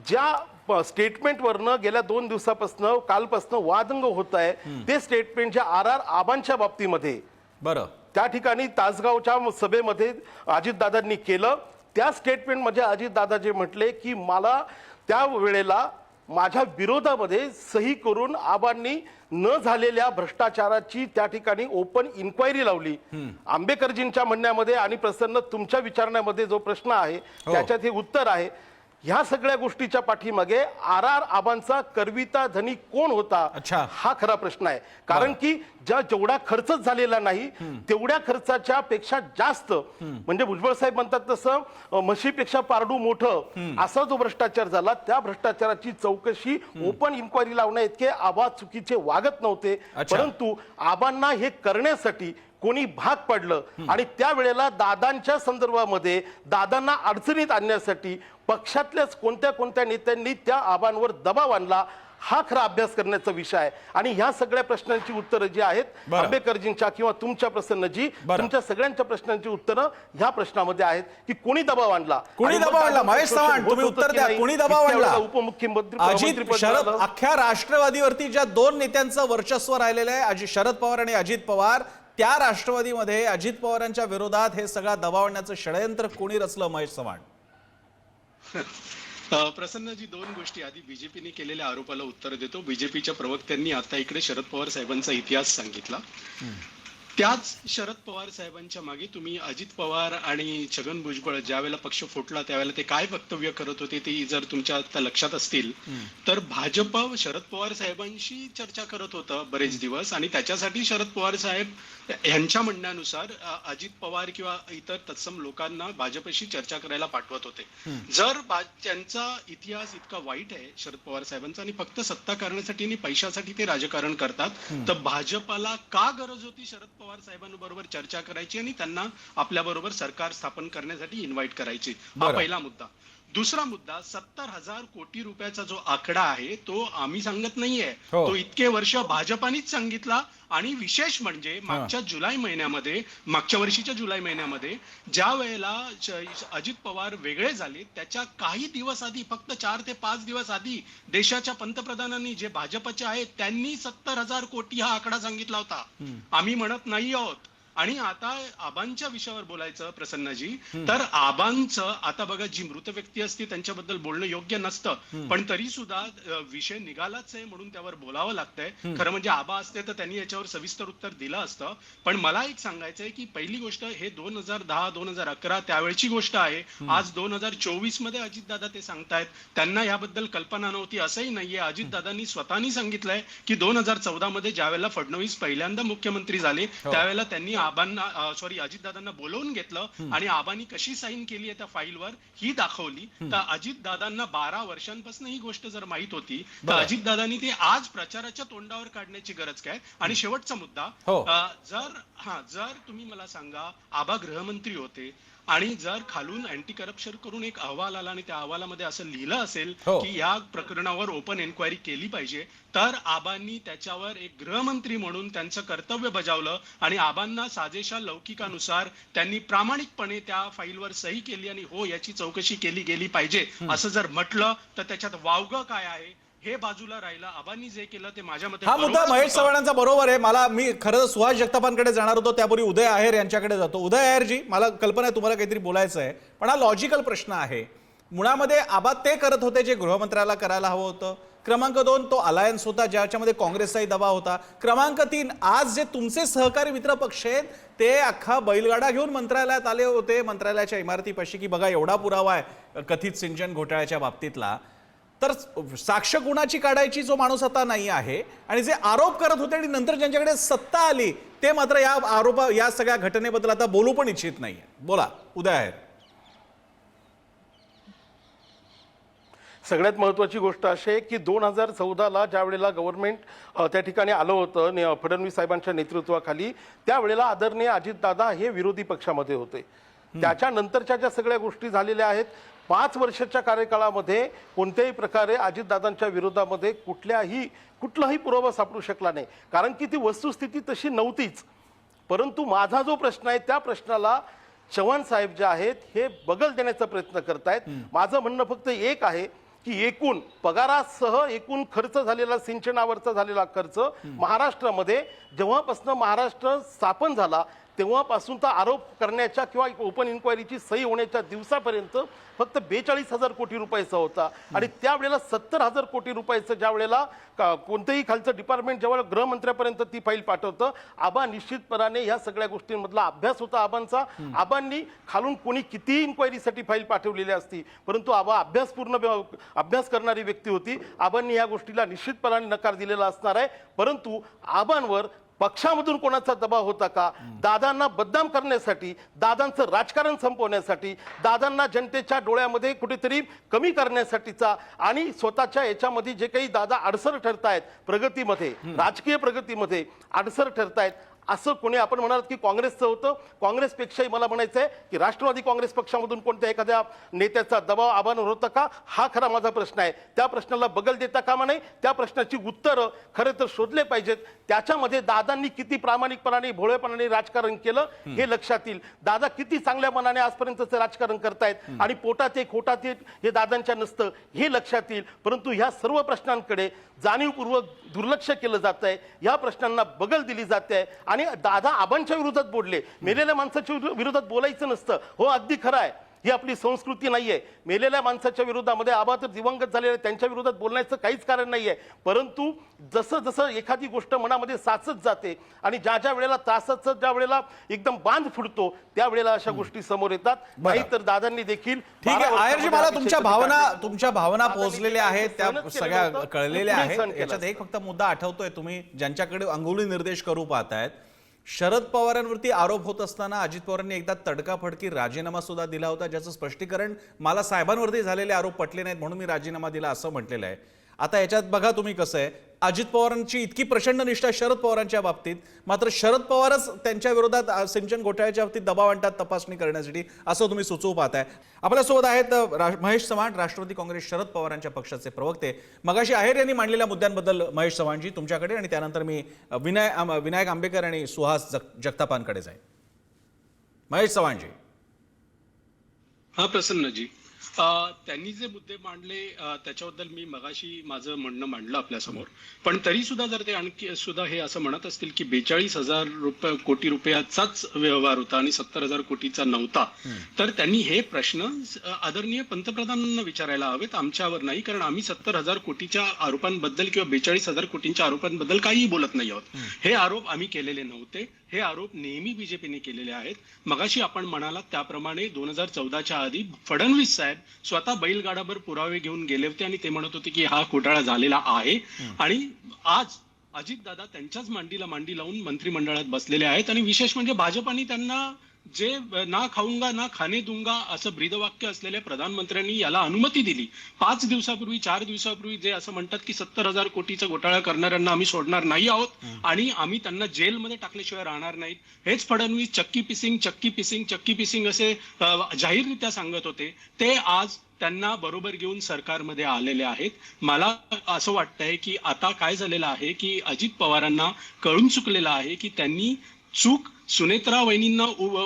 ज्या स्टेटमेंटवरनं गेल्या 2 दिवसापासून कालपासून वादंग होत आहे, ते स्टेटमेंट ज्या RR आबांच्या बाबतीमध्ये बरं, त्या ठिकाणी तासगावच्या सभेमध्ये अजितदादांनी केलं. त्या स्टेटमेंटमध्ये अजितदादा जे म्हटले की मला त्या वेळेला माझ्या विरोधामध्ये सही करून आबांनी न झालेल्या भ्रष्टाचाराची त्या ठिकाणी ओपन इन्क्वायरी लावली. आंबेडकरजींच्या म्हणण्यामध्ये आणि प्रसन्न तुमच्या विचारण्यामध्ये जो प्रश्न आहे त्याच्यात हे उत्तर आहे. ह्या सगळ्या गोष्टीच्या पाठीमागे RR आबांचा करविता धनी कोण होता, अच्छा. हा खरा प्रश्न आहे. कारण की जेवढा खर्चच झालेला नाही तेवढ्या खर्चाच्या पेक्षा जास्त, म्हणजे भुजबळ साहेब म्हणतात तसं म्हशीपेक्षा पारडू मोठं, असा जो भ्रष्टाचार झाला, त्या भ्रष्टाचाराची चौकशी ओपन इन्क्वायरी लावण्या इतके आबा चुकीचे वागत नव्हते. परंतु आबांना हे करण्यासाठी कोणी भाग पडलं आणि त्यावेळेला दादांच्या संदर्भामध्ये दादांना अडचणीत आणण्यासाठी पक्षातल्याच कोणत्या नेत्यांनी त्या आबांवर दबाव आणला, हा खरा अभ्यास करण्याचा विषय आहे. आणि ह्या सगळ्या प्रश्नांची उत्तरं जी आहेत आंबेडकरजींच्या किंवा तुमच्या प्रसन्नजी, तुमच्या सगळ्यांच्या प्रश्नांची उत्तरं ह्या प्रश्नामध्ये आहेत की कोणी दबाव आणला. महेश चव्हाण तुम्ही उत्तर द्या. कोणी दबाव आणला? उपमुख्यमंत्री अजित शरद अख्ख्या राष्ट्रवादीवरती ज्या 2 नेत्यांचं वर्चस्व राहिलेलं आहे, शरद पवार आणि अजित पवार, त्या राष्ट्रवादीमध्ये अजित पवारांच्या विरोधात हे सगळा दबाव आणण्याचं षडयंत्र कोणी रचलं? महेश चव्हाण. प्रसन्नजी, 2 गोष्टी. आधी बीजेपीने केलेल्या आरोपाला उत्तर देतो. बीजेपीच्या प्रवक्त्यांनी आता इकडे शरद पवार साहेबांचा इतिहास सांगितला. त्याच शरद पवार साहेबांच्या मागे तुम्ही अजित पवार आणि छगन भुजबळ ज्या वेळेला पक्ष फुटला त्यावेळेला ते काय वक्तव्य करत होते ते जर तुमच्या आता लक्षात असतील तर भाजप शरद पवार साहेबांशी चर्चा करत होतं बरेच दिवस आणि त्याच्यासाठी शरद पवार साहेब यांच्या म्हणण्यानुसार अजित पवार किंवा इतर तत्सम लोकांना भाजपशी चर्चा करायला पाठवत होते. जर त्यांचा इतिहास इतका वाईट आहे शरद पवार साहेबांचा आणि फक्त सत्ता करण्यासाठी आणि पैशासाठी ते राजकारण करतात तर भाजपला का गरज होती शरद पवार साहेबांबरोबर चर्चा करायची आणि त्यांना आपल्या बरोबर सरकार स्थापन करण्यासाठी इन्व्हाइट करायची. हा पहिला मुद्दा. दुसरा मुद्दा 70,000 कोटी रुपयाचा जो आकडा आहे तो आम्ही सांगत नाहीये, तो इतके वर्ष भाजपानेच सांगितला. आणि विशेष म्हणजे मागच्या वर्षीच्या जुलै महिन्यामध्ये ज्या वेळेला अजित पवार वेगळे झाले त्याच्या काही दिवस आधी फक्त 4 ते 5 दिवस आधी देशाच्या पंतप्रधानांनी जे भाजपचे आहेत त्यांनी 70,000 कोटी हा आकडा सांगितला होता. आम्ही म्हणत नाही आहोत. आणि आता आबांच्या विषयावर बोलायचं प्रसन्नजी तर आबांचं आता बघा जी मृत व्यक्ती असते त्यांच्याबद्दल बोलणं योग्य नसतं पण तरी सुद्धा विषय निघालाच आहे म्हणून त्यावर बोलावं लागतंय. खरं म्हणजे आबा असते तर त्यांनी याच्यावर सविस्तर उत्तर दिलं असतं. पण मला एक सांगायचंय की पहिली गोष्ट हे 2010-2011 त्यावेळची गोष्ट आहे. आज 2024 मध्ये अजितदादा ते सांगतायत त्यांना याबद्दल कल्पना नव्हती असंही नाहीये. अजितदादांनी स्वतःनी सांगितलंय की 2014 मध्ये ज्या वेळेला फडणवीस पहिल्यांदा मुख्यमंत्री झाले त्यावेळेला त्यांनी अजितदादांना बोलवून घेतलं आणि आबांनी कशी साईन केली आहे त्या फाईलवर ही दाखवली. तर अजितदादांना 12 वर्षांपासून ही गोष्ट जर माहित होती तर अजितदादांनी ते आज प्रचाराच्या तोंडावर काढण्याची गरज काय. आणि शेवटचा मुद्दा जर तुम्ही मला सांगा आबा गृहमंत्री होते आणि जर खालून अँटी करप्शन करून एक अहवाल आला आणि त्या अहवालामध्ये असं लिहिलं असेल की या प्रकरणावर ओपन एन्क्वायरी केली पाहिजे तर आबांनी त्याच्यावर एक गृहमंत्री म्हणून त्यांचं कर्तव्य बजावलं आणि आबांना साजेशा लौकिकानुसार त्यांनी प्रामाणिकपणे त्या फाईलवर सही केली आणि हो याची चौकशी केली गेली पाहिजे असं जर म्हटलं तर त्याच्यात वावगं काय आहे हे बाजूला राहिलं. आबांनी जे केलं ते माझ्या मते हा मुद्दा महेश चव्हाणांचा बरोबर आहे. मी खरं सुहास जगतापांकडे जाणार होतो त्यापूर्वी उदय आहेर यांच्याकडे जातो. उदय आहेरजी मला कल्पना आहे तुम्हाला काहीतरी बोलायचं आहे पण हा लॉजिकल प्रश्न आहे. मुळामध्ये आबा ते करत होते जे गृहमंत्र्याला करायला हवं होतं. क्रमांक 2 तो अलायन्स होता ज्याच्यामध्ये काँग्रेसचाही दबाव होता. क्रमांक 3 आज जे तुमचे सहकारी मित्र पक्ष आहेत ते अख्खा बैलगाडा घेऊन मंत्रालयात आले होते मंत्रालयाच्या इमारतीपाशी की बघा एवढा पुरावा आहे कथित सिंचन घोटाळ्याच्या बाबतीतला. तर साक्ष कुणाची काढायची जो माणूस आता नाही आहे आणि जे आरोप करत होते आणि नंतर ज्यांच्याकडे सत्ता आली ते मात्र या सगळ्या घटनेबद्दल आता बोलू पण इच्छित नाहीये. बोला उदय आहेर. सगळ्यात महत्त्वाची गोष्ट अशी आहे की 2014ला ज्या वेळेला गव्हर्नमेंट त्या ठिकाणी आलं होतं फडणवीस साहेबांच्या नेतृत्वाखाली त्यावेळेला आदरणीय अजितदादा हे विरोधी पक्षामध्ये होते. त्याच्यानंतरच्या ज्या सगळ्या गोष्टी झालेल्या आहेत 5 वर्षाच्या कार्यकाळामध्ये कोणत्याही प्रकारे अजितदादांच्या विरोधामध्ये कुठलाही पुरावा सापडू शकला नाही कारण की ती वस्तुस्थिती तशी नव्हतीच. परंतु माझा जो प्रश्न आहे त्या प्रश्नाला चव्हाण साहेब जे आहेत हे बगल देण्याचा प्रयत्न करतायत. माझं म्हणणं फक्त एक आहे की एकूण पगारासह एकूण खर्च झालेला सिंचनावरचा झालेला खर्च महाराष्ट्रामध्ये जेव्हापासून महाराष्ट्र स्थापन झाला तेव्हापासून तर आरोप करण्याच्या किंवा ओपन इन्क्वायरीची सही होण्याच्या दिवसापर्यंत फक्त 42,000 कोटी रुपयाचा होता. आणि त्यावेळेला 70,000 कोटी रुपयाचं ज्या वेळेला कोणतंही खालचं डिपार्टमेंट जेव्हा गृहमंत्र्यापर्यंत ती फाईल पाठवतं आबा निश्चितपणाने ह्या सगळ्या गोष्टींमधला अभ्यास होता आबांचा. आबांनी खालून कोणी कितीही इन्क्वायरीसाठी फाईल पाठवलेली असती परंतु आबा अभ्यास करणारी व्यक्ती होती. आबांनी या गोष्टीला निश्चितपणाने नकार दिलेला असणार आहे. परंतु आबांवर पक्षामधून कोणाचा दबाव होता का दादांना बदनाम करण्यासाठी दादांचं राजकारण संपवण्यासाठी दादांना जनतेच्या डोळ्यामध्ये कुठेतरी कमी करण्यासाठीचा आणि स्वतःच्या याच्यामध्ये जे काही दादा अडसर ठरतायत प्रगतीमध्ये राजकीय प्रगतीमध्ये अडसर ठरतायत असं कोणी आपण म्हणाल की काँग्रेसचं होतं. काँग्रेसपेक्षाही मला म्हणायचं आहे की राष्ट्रवादी काँग्रेस पक्षामधून कोणत्या एखाद्या नेत्याचा दबाव आबांवर होता का हा खरा माझा प्रश्न आहे. त्या प्रश्नाला बगल देता कामा नये. त्या प्रश्नाची उत्तरं खरं तर शोधले पाहिजेत. त्याच्यामध्ये दादांनी किती प्रामाणिकपणाने भोळेपणाने राजकारण केलं हे लक्षात येईल. दादा किती चांगल्या मनाने आजपर्यंतचं राजकारण करतायत आणि पोटात एक खोटात एक हे दादांच्या नसतं हे लक्षात येईल. परंतु ह्या सर्व प्रश्नांकडे जाणीवपूर्वक दुर्लक्ष केलं जात आहे. या प्रश्नांना बगल दिली जाते आहे आणि दादा आबांच्या विरोधात बोलले. मेलेल्या माणसाच्या विरोधात बोलायचं नसतं. हो अगदी खरं आहे ही आपली संस्कृती नाहीये. मेलेल्या माणसाच्या विरोधामध्ये आबा तर दिवंगत झालेले त्यांच्या विरोधात बोलण्याचं काहीच कारण नाहीये. परंतु जसं जसं एखादी गोष्ट मनामध्ये साचत जाते आणि ज्या ज्या वेळेला त्रासाचं ज्या वेळेला एकदम बांध फुटतो त्यावेळेला अशा गोष्टी समोर येतात. नाही तर दादांनी देखील ठीक आहे 12 आयरजी, मला वर्षामध्ये तुमच्या भावना दादांनी पोहोचलेल्या आहेत, त्या सहनच केलेलं सगळ्या होतं. कळलेल्या तुम्ही आहेत. सहन केलं याच्यात एक असतं. फक्त मुद्दा आठवतोय, तुम्ही ज्यांच्याकडे अंगुली निर्देश करू पाहतायत, शरद पवारांवरती आरोप होत असताना अजित पवारांनी एकदा तडकाफडकी राजीनामा सुद्धा दिला होता, ज्याचं स्पष्टीकरण मला साहेबांवरती झालेले आरोप पटले नाहीत म्हणून मी राजीनामा दिला असं म्हटलेलं आहे. आता याच्यात बघा तुम्ही कसं आहे, अजित पवारांची इतकी प्रचंड निष्ठा शरद पवारांच्या बाबतीत, मात्र शरद पवारच त्यांच्या विरोधात सिंचन घोटाळ्याच्या बाबतीत दबाव आणतात तपासणी करण्यासाठी, असं तुम्ही सुचवू पाहताय. आपल्यासोबत आहेत महेश चव्हाण, राष्ट्रवादी काँग्रेस शरद पवारांच्या पक्षाचे प्रवक्ते. मगाशी आहेर यांनी मांडलेल्या मुद्द्यांबद्दल महेश चव्हाणजी तुमच्याकडे, आणि त्यानंतर मी विनायक आंबेकर आणि सुहास जगतापांकडे जाईन. महेश चव्हाणजी. हा प्रसन्नजी, त्यांनी जे मुद्दे मांडले त्याच्याबद्दल मी मगाशी माझं म्हणणं मांडलं आपल्यासमोर. पण तरी सुद्धा जर ते आणखी सुद्धा हे असं म्हणत असतील की 42,000 कोटी रुपयाचाच व्यवहार होता आणि 70,000 कोटीचा नव्हता, तर त्यांनी हे प्रश्न आदरणीय पंतप्रधानांना विचारायला हवेत, आमच्यावर नाही. कारण आम्ही 70,000 कोटीच्या आरोपांबद्दल किंवा 42,000 कोटींच्या आरोपांबद्दल काहीही बोलत नाही आहोत. हे आरोप आम्ही केलेले नव्हते. हे आरोप नेहमी बीजेपीने केलेले आहेत. मगाशी आपण म्हणालात त्याप्रमाणे 2014च्या आधी फडणवीस साहेब स्वतः बैलगाडाभर पुरावे घेऊन गेले होते आणि ते म्हणत होते की हा घोटाळा झालेला आहे. आणि आज अजितदादा त्यांच्याच मांडीला मांडी लावून मंत्रिमंडळात बसलेले आहेत. आणि विशेष म्हणजे भाजपाने त्यांना जे ना खाऊंगा ना खाणे दूंगा असं ब्रीदवाक्य असलेल्या प्रधानमंत्र्यांनी याला अनुमती दिली. 4 दिवसापूर्वी जे असं म्हणतात की 70,000 कोटीचा घोटाळा करणाऱ्यांना आम्ही सोडणार नाही आहोत आणि आम्ही त्यांना जेलमध्ये टाकल्याशिवाय राहणार नाहीत. हेच फडणवीस चक्की पिसिंग असे जाहीररित्या सांगत होते. ते आज त्यांना बरोबर घेऊन सरकारमध्ये आलेले आहेत. मला असं वाटतंय की आता काय झालेलं आहे की अजित पवारांना कळून चुकलेलं आहे की त्यांनी चूक सुनेत्रा वहिनींना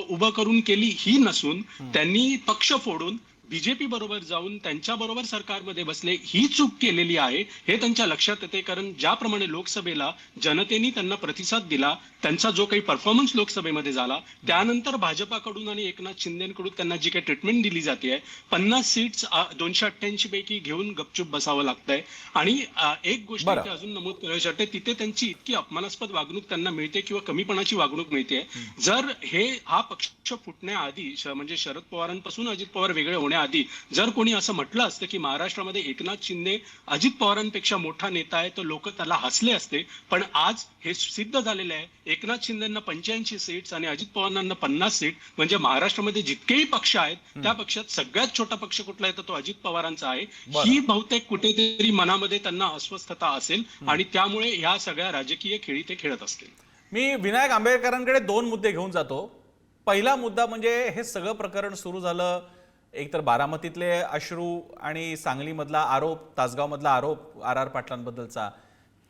उभं करून केली ही नसून त्यांनी पक्ष फोडून बीजेपी बरोबर जाऊन त्यांच्या बरोबर सरकारमध्ये बसले ही चूक केलेली आहे. हे त्यांच्या लक्षात येते. कारण ज्याप्रमाणे लोकसभेला जनतेने त्यांना प्रतिसाद दिला, त्यांचा जो काही परफॉर्मन्स लोकसभेमध्ये झाला, त्यानंतर भाजपाकडून आणि एकनाथ शिंदेकडून त्यांना जी काही ट्रीटमेंट दिली जाते आहे, 50 सीट्स 288 पैकी घेऊन गपचूप बसावं लागतंय. आणि एक गोष्ट इथे अजून नमूद करायची वाटते, तिथे त्यांची इतकी अपमानास्पद वागणूक त्यांना मिळते किंवा कमीपणाची वागणूक मिळते. जर हा पक्ष फुटण्याआधी म्हणजे शरद पवारांपासून अजित पवार वेगळे होण्याआधी जर कोणी असं म्हटलं असतं की महाराष्ट्रामध्ये एकनाथ शिंदे अजित पवारांपेक्षा मोठा नेता आहे, तर लोक त्याला हसले असते. पण आज हे सिद्ध झालेलं आहे. एकनाथ शिंदेंना 85 सीट्स आणि अजित पवारांना 50 सीट. म्हणजे महाराष्ट्रामध्ये जितकेही पक्ष आहेत त्या पक्षात सगळ्यात छोटा पक्ष कुठला आहे तर तो अजित पवारांचा आहे. ही बहुतेक कुठेतरी मनामध्ये त्यांना अस्वस्थता असेल आणि त्यामुळे ह्या सगळ्या राजकीय खेळी ते खेळत असतील. मी विनायक आंबेडकरांकडे 2 मुद्दे घेऊन जातो. पहिला मुद्दा म्हणजे हे सगळं प्रकरण सुरू झालं एक तर बारामतीतले अश्रू आणि सांगलीमधला आरोप, तासगावमधला आरोप RR पाटलांबद्दलचा.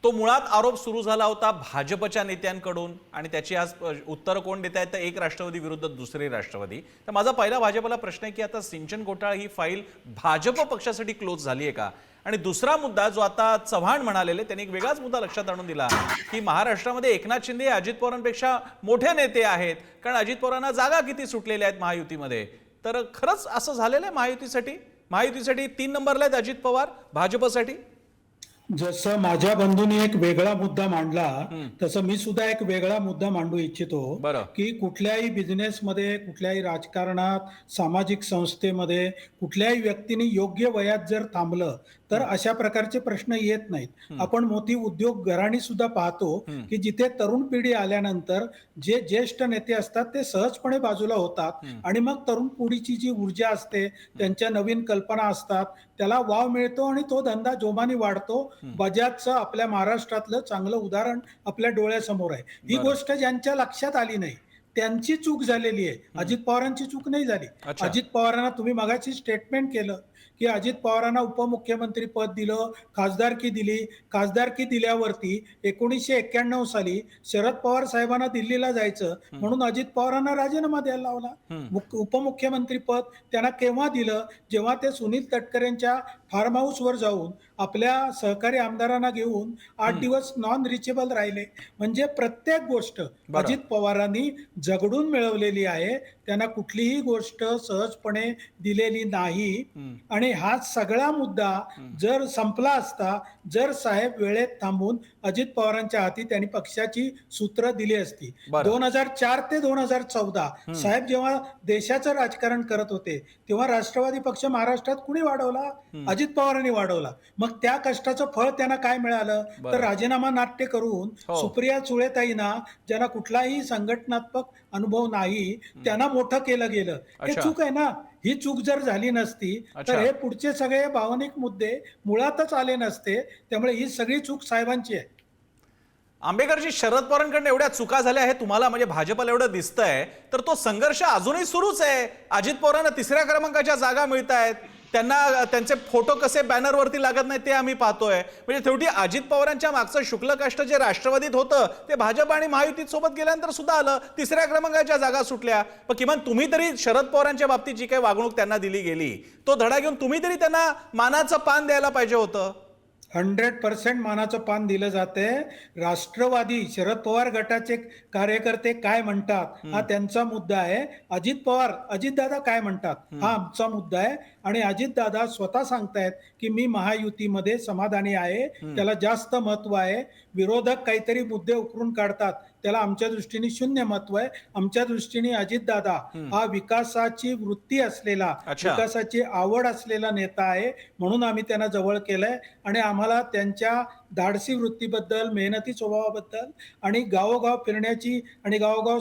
तो मुळात आरोप सुरू झाला होता भाजपच्या नेत्यांकडून आणि त्याची आज उत्तर कोण देत आहेत तर एक राष्ट्रवादी विरुद्ध दुसरे राष्ट्रवादी. तर माझा पहिला भाजपला प्रश्न आहे की आता सिंचन घोटाळा ही फाईल भाजप पक्षासाठी क्लोज झाली आहे का? आणि दुसरा मुद्दा जो आता चव्हाण म्हणालेले, त्यांनी एक वेगळाच मुद्दा लक्षात आणून दिला की महाराष्ट्रामध्ये एकनाथ शिंदे अजित पवारांपेक्षा मोठे नेते आहेत, कारण अजित पवारांना जागा किती सुटलेल्या आहेत महायुतीमध्ये. तर खरंच असं झालेलं आहे महायुतीसाठी 3 नंबरला आहेत अजित पवार भाजपसाठी? जसं माझ्या बंधूंनी एक वेगळा मुद्दा मांडला तसं मी सुद्धा एक वेगळा मुद्दा मांडू इच्छितो. बरं. की कुठल्याही बिझनेसमध्ये, कुठल्याही राजकारणात, सामाजिक संस्थेमध्ये कुठल्याही व्यक्तीने योग्य वयात जर थांबलं तर अशा प्रकारचे प्रश्न येत नाहीत. आपण मोठी उद्योग घराणी सुद्धा पाहतो की जिथे तरुण पिढी आल्यानंतर जे ज्येष्ठ नेते असतात ते सहजपणे बाजूला होतात आणि मग तरुण पिढीची जी ऊर्जा असते, त्यांच्या नवीन कल्पना असतात, त्याला वाव मिळतो आणि तो धंदा जोमाने वाढतो. बजाजचं आपल्या महाराष्ट्रातलं चांगलं उदाहरण आपल्या डोळ्यासमोर आहे. ही गोष्ट ज्यांच्या लक्षात आली नाही त्यांची चूक झालेली आहे. अजित पवारांची चूक नाही झाली. अजित पवारांना तुम्ही मगाची स्टेटमेंट केलं की अजित पवारांना उपमुख्यमंत्री पद दिलं, खासदारकी दिली. खासदारकी दिल्यावरती 1991 साली शरद पवार साहेबांना दिल्लीला जायचं म्हणून अजित पवारांना राजीनामा द्यायला लावला. उपमुख्यमंत्री पद त्यांना केव्हा दिलं? जेव्हा ते सुनील तटकरेंच्या फार्म हाऊसवर जाऊन आपल्या सहकारी आमदारांना घेऊन 8 दिवस नॉन रिचेबल राहिले. म्हणजे प्रत्येक गोष्ट अजित पवारांनी झगडून मिळवलेली आहे. त्यांना कुठलीही गोष्ट सहजपणे दिलेली नाही. आणि हा सगळा मुद्दा जर संपला असता, जर साहेब वेळेत थांबून अजित पवारांच्या हाती त्यांनी पक्षाची सूत्र दिली असती. 2004 ते 2014 साहेब जेव्हा देशाचं राजकारण करत होते तेव्हा राष्ट्रवादी पक्ष महाराष्ट्रात कुणी वाढवला? अजित पवारांनी वाढवला. मग त्या कष्टाचं फळ त्यांना काय मिळालं? तर राजीनामा नाट्य करून सुप्रिया सुळेताईंना, ज्यांना कुठलाही संघटनात्मक अनुभव नाही, त्यांना मोठं केलं गेलं. हे चूक आहे ना. ही चूक जर झाली नसती तर हे पुढचे सगळे भावनिक मुद्दे मुळातच आले नसते. त्यामुळे ही सगळी चूक साहेबांची आहे. आंबेडकरजी, शरद पवारांकडून एवढ्या चुका झाल्या आहेत तुम्हाला, म्हणजे भाजपला एवढं दिसतंय, तर तो संघर्ष अजूनही सुरूच आहे. अजित पवारांना 3ऱ्या क्रमांकाच्या जागा मिळत आहेत, त्यांना त्यांचे फोटो कसे बॅनरवरती लागत नाही ते आम्ही पाहतोय. म्हणजे शेवटी अजित पवारांच्या मागचं शुक्ल कष्ट जे राष्ट्रवादीत होतं ते भाजप आणि महायुतीत सोबत गेल्यानंतर सुद्धा आलं. 3ऱ्या क्रमांकाच्या जागा सुटल्या. पण किमान तुम्ही तरी शरद पवारांच्या बाबतीत जी काही वागणूक त्यांना दिली गेली तो धडा घेऊन तुम्ही तरी त्यांना मानाचं पान द्यायला पाहिजे होतं. 100% मानाचं पान दिलं जाते. राष्ट्रवादी शरद पवार गटाचे कार्यकर्ते काय म्हणतात हा त्यांचा मुद्दा आहे. अजित पवार, अजितदादा काय म्हणतात हा आमचा मुद्दा आहे. आणि अजितदादा स्वतः सांगतायत की मी महायुतीमध्ये समाधानी आहे, त्याला जास्त महत्व आहे. विरोधक काहीतरी मुद्दे उकरून काढतात, त्याला आमच्या दृष्टीने 0 महत्व आहे. आमच्या दृष्टीने अजितदादा हा विकासाची वृत्ती असलेला, विकासाची आवड असलेला नेता आहे. म्हणून आम्ही त्यांना जवळ केलंय. आणि आम्हाला त्यांच्या धाडसी वृत्तीबद्दल, मेहनती स्वभावाबद्दल आणि गावोगाव फिरण्याची आणि गावोगाव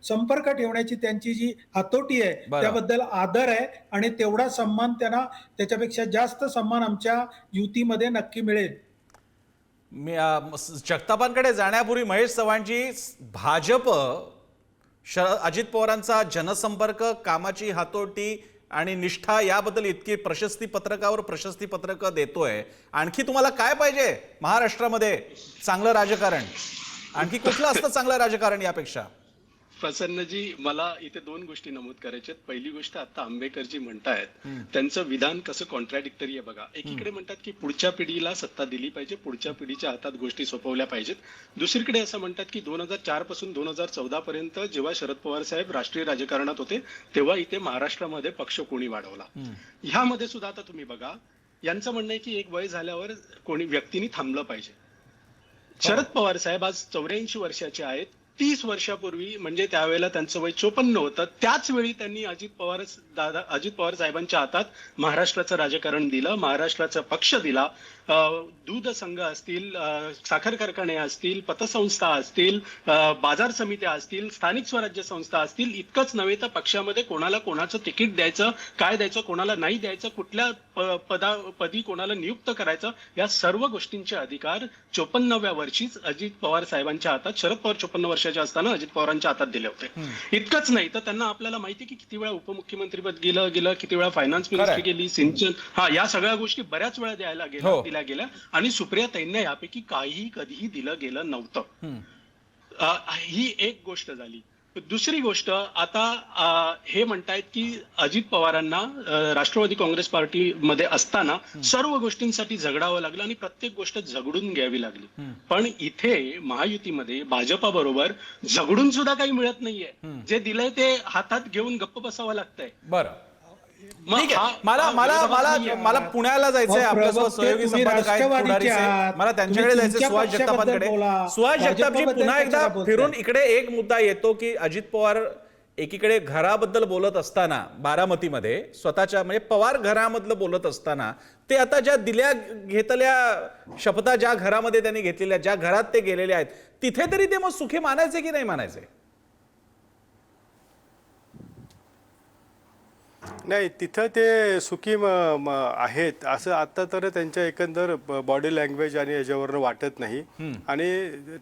संपर्क ठेवण्याची त्यांची जी हातोटी आहे त्याबद्दल आदर आहे. आणि तेवढा सन्मान त्यांना, त्याच्यापेक्षा जास्त सन्मान आमच्या युतीमध्ये नक्की मिळेल. मी जगतापांकडे जाण्यापूर्वी महेश चव्हाणजी, भाजप अजित पवारांचा जनसंपर्क, कामाची हातोटी आणि निष्ठा याबद्दल इतकी प्रशस्ती पत्रकावर प्रशस्ती पत्रक देतोय. आणखी तुम्हाला काय पाहिजे महाराष्ट्रामध्ये? चांगलं राजकारण, आणखी कुठलं असतं चांगलं राजकारण यापेक्षा? प्रसन्नजी, मला इथे 2 गोष्टी नमूद करायच्यात. पहिली गोष्ट, आता आंबेडकरजी म्हणतायत त्यांचं विधान कसं कॉन्ट्रॅडिक्टरी आहे बघा. एकीकडे म्हणतात की पुढच्या पिढीला सत्ता दिली पाहिजे, पुढच्या पिढीच्या हातात गोष्टी सोपवल्या पाहिजेत. दुसरीकडे असं म्हणतात की 2004 पासून 2014 पर्यंत जेव्हा शरद पवार साहेब राष्ट्रीय राजकारणात होते तेव्हा इथे महाराष्ट्रामध्ये पक्ष कोणी वाढवला. ह्यामध्ये सुद्धा आता तुम्ही बघा, यांचं म्हणणं आहे की एक वय झाल्यावर कोणी व्यक्तीने थांबलं पाहिजे. शरद पवार साहेब आज 84 वर्षाचे आहेत. 30 वर्षापूर्वी म्हणजे त्यावेळेला त्यांचं वय 54 होतं. त्याच वेळी त्यांनी अजित पवार साहेबांच्या हातात महाराष्ट्राचं राजकारण दिलं, महाराष्ट्राचा पक्ष दिला. दूध संघ असतील, साखर कारखाने असतील, पतसंस्था असतील, बाजार समित्या असतील, स्थानिक स्वराज्य संस्था असतील. इतकंच नव्हे तर पक्षामध्ये कोणाला कोणाचं तिकीट द्यायचं, काय द्यायचं, कोणाला नाही द्यायचं, कुठल्या पदी कोणाला नियुक्त करायचं, या सर्व गोष्टींचे अधिकार 54व्या वर्षीच अजित पवार साहेबांच्या हातात, शरद पवार 54 वर्षाचे असताना अजित पवारांच्या हातात दिले होते. इतकंच नाही तर त्यांना आपल्याला माहिती की किती वेळा उपमुख्यमंत्रीपद गेलं, किती वेळा फायनान्स मिनिस्ट्री गेली, सिंचन, या सगळ्या गोष्टी बऱ्याच वेळा दिल्या गेल्या. आणि सुप्रियाताईंना यापैकी काहीही कधीही दिलं गेलं नव्हतं. ही एक गोष्ट झाली. दुसरी गोष्ट, आता हे म्हणतायत की अजित पवारांना राष्ट्रवादी काँग्रेस पार्टीमध्ये असताना सर्व गोष्टींसाठी झगडावं लागलं आणि प्रत्येक गोष्ट झगडून घ्यावी लागली. पण इथे महायुतीमध्ये भाजपा बरोबर झगडून सुद्धा काही मिळत नाहीये. जे दिलंय ते हातात घेऊन गप्प बसावं लागतंय. बरं, ठीक आहे. मला पुण्याला जायचंय. आपल्यासोबत सहयोगी संपादक आहेत पुढारी साहेब, मला त्यांच्याकडे जायचंय, सुहास जगतापांकडे. सुहास जगतापजी, पुन्हा एकदा फिरून इकडे एक मुद्दा येतो की अजित पवार एकीकडे घराबद्दल बोलत असताना बारामतीमध्ये, स्वतःच्या म्हणजे पवार घरामधलं बोलत असताना, ते आता ज्या दिल्या घेतल्या शपथा, ज्या घरामध्ये त्यांनी घेतलेल्या, ज्या घरात ते गेलेले आहेत, तिथे तरी ते मग सुखी मानायचे की नाही मानायचे? नाही, तिथं ते सुखी आहेत असं आता तर त्यांच्या एकंदर बॉडी लँग्वेज आणि याच्यावरनं वाटत नाही. आणि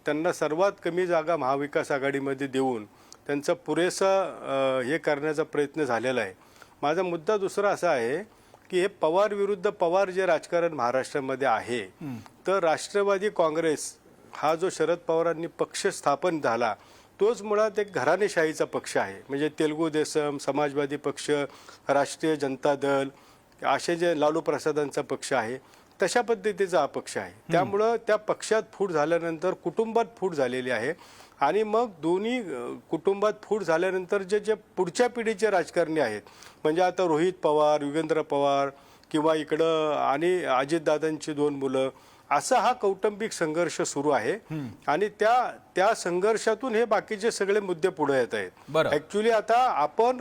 त्यांना सर्वात कमी जागा महाविकास आघाडीमध्ये देऊन त्यांचा पुरेसा हे करण्याचा प्रयत्न झालेला आहे. माझा मुद्दा दुसरा असा आहे की हे पवार विरुद्ध पवार जे राजकारण महाराष्ट्रामध्ये आहे, तर राष्ट्रवादी काँग्रेस हा जो शरद पवारांनी पक्ष स्थापन झाला तोच मुळात एक घराणेशाहीचा पक्ष आहे. म्हणजे तेलुगू देसम, समाजवादी पक्ष, राष्ट्रीय जनता दल असे जे लालू प्रसादांचा पक्ष आहे तशा पद्धतीचा हा पक्ष आहे. त्यामुळं त्या पक्षात फूट झाल्यानंतर कुटुंबात फूट झालेली आहे आणि मग दोन्ही कुटुंबात फूट झाल्यानंतर जे जे पुढच्या पिढीचे राजकारणी आहेत, म्हणजे आता रोहित पवार, युगेंद्र पवार किंवा इकडं आणि अजितदादांची 2 मुलं, असा हा कौटुंबिक संघर्ष सुरू आहे आणि त्या संघर्षातून हे बाकीचे सगळे मुद्दे पुढे येत आहेत. बरं. ऍक्च्युली आता आपण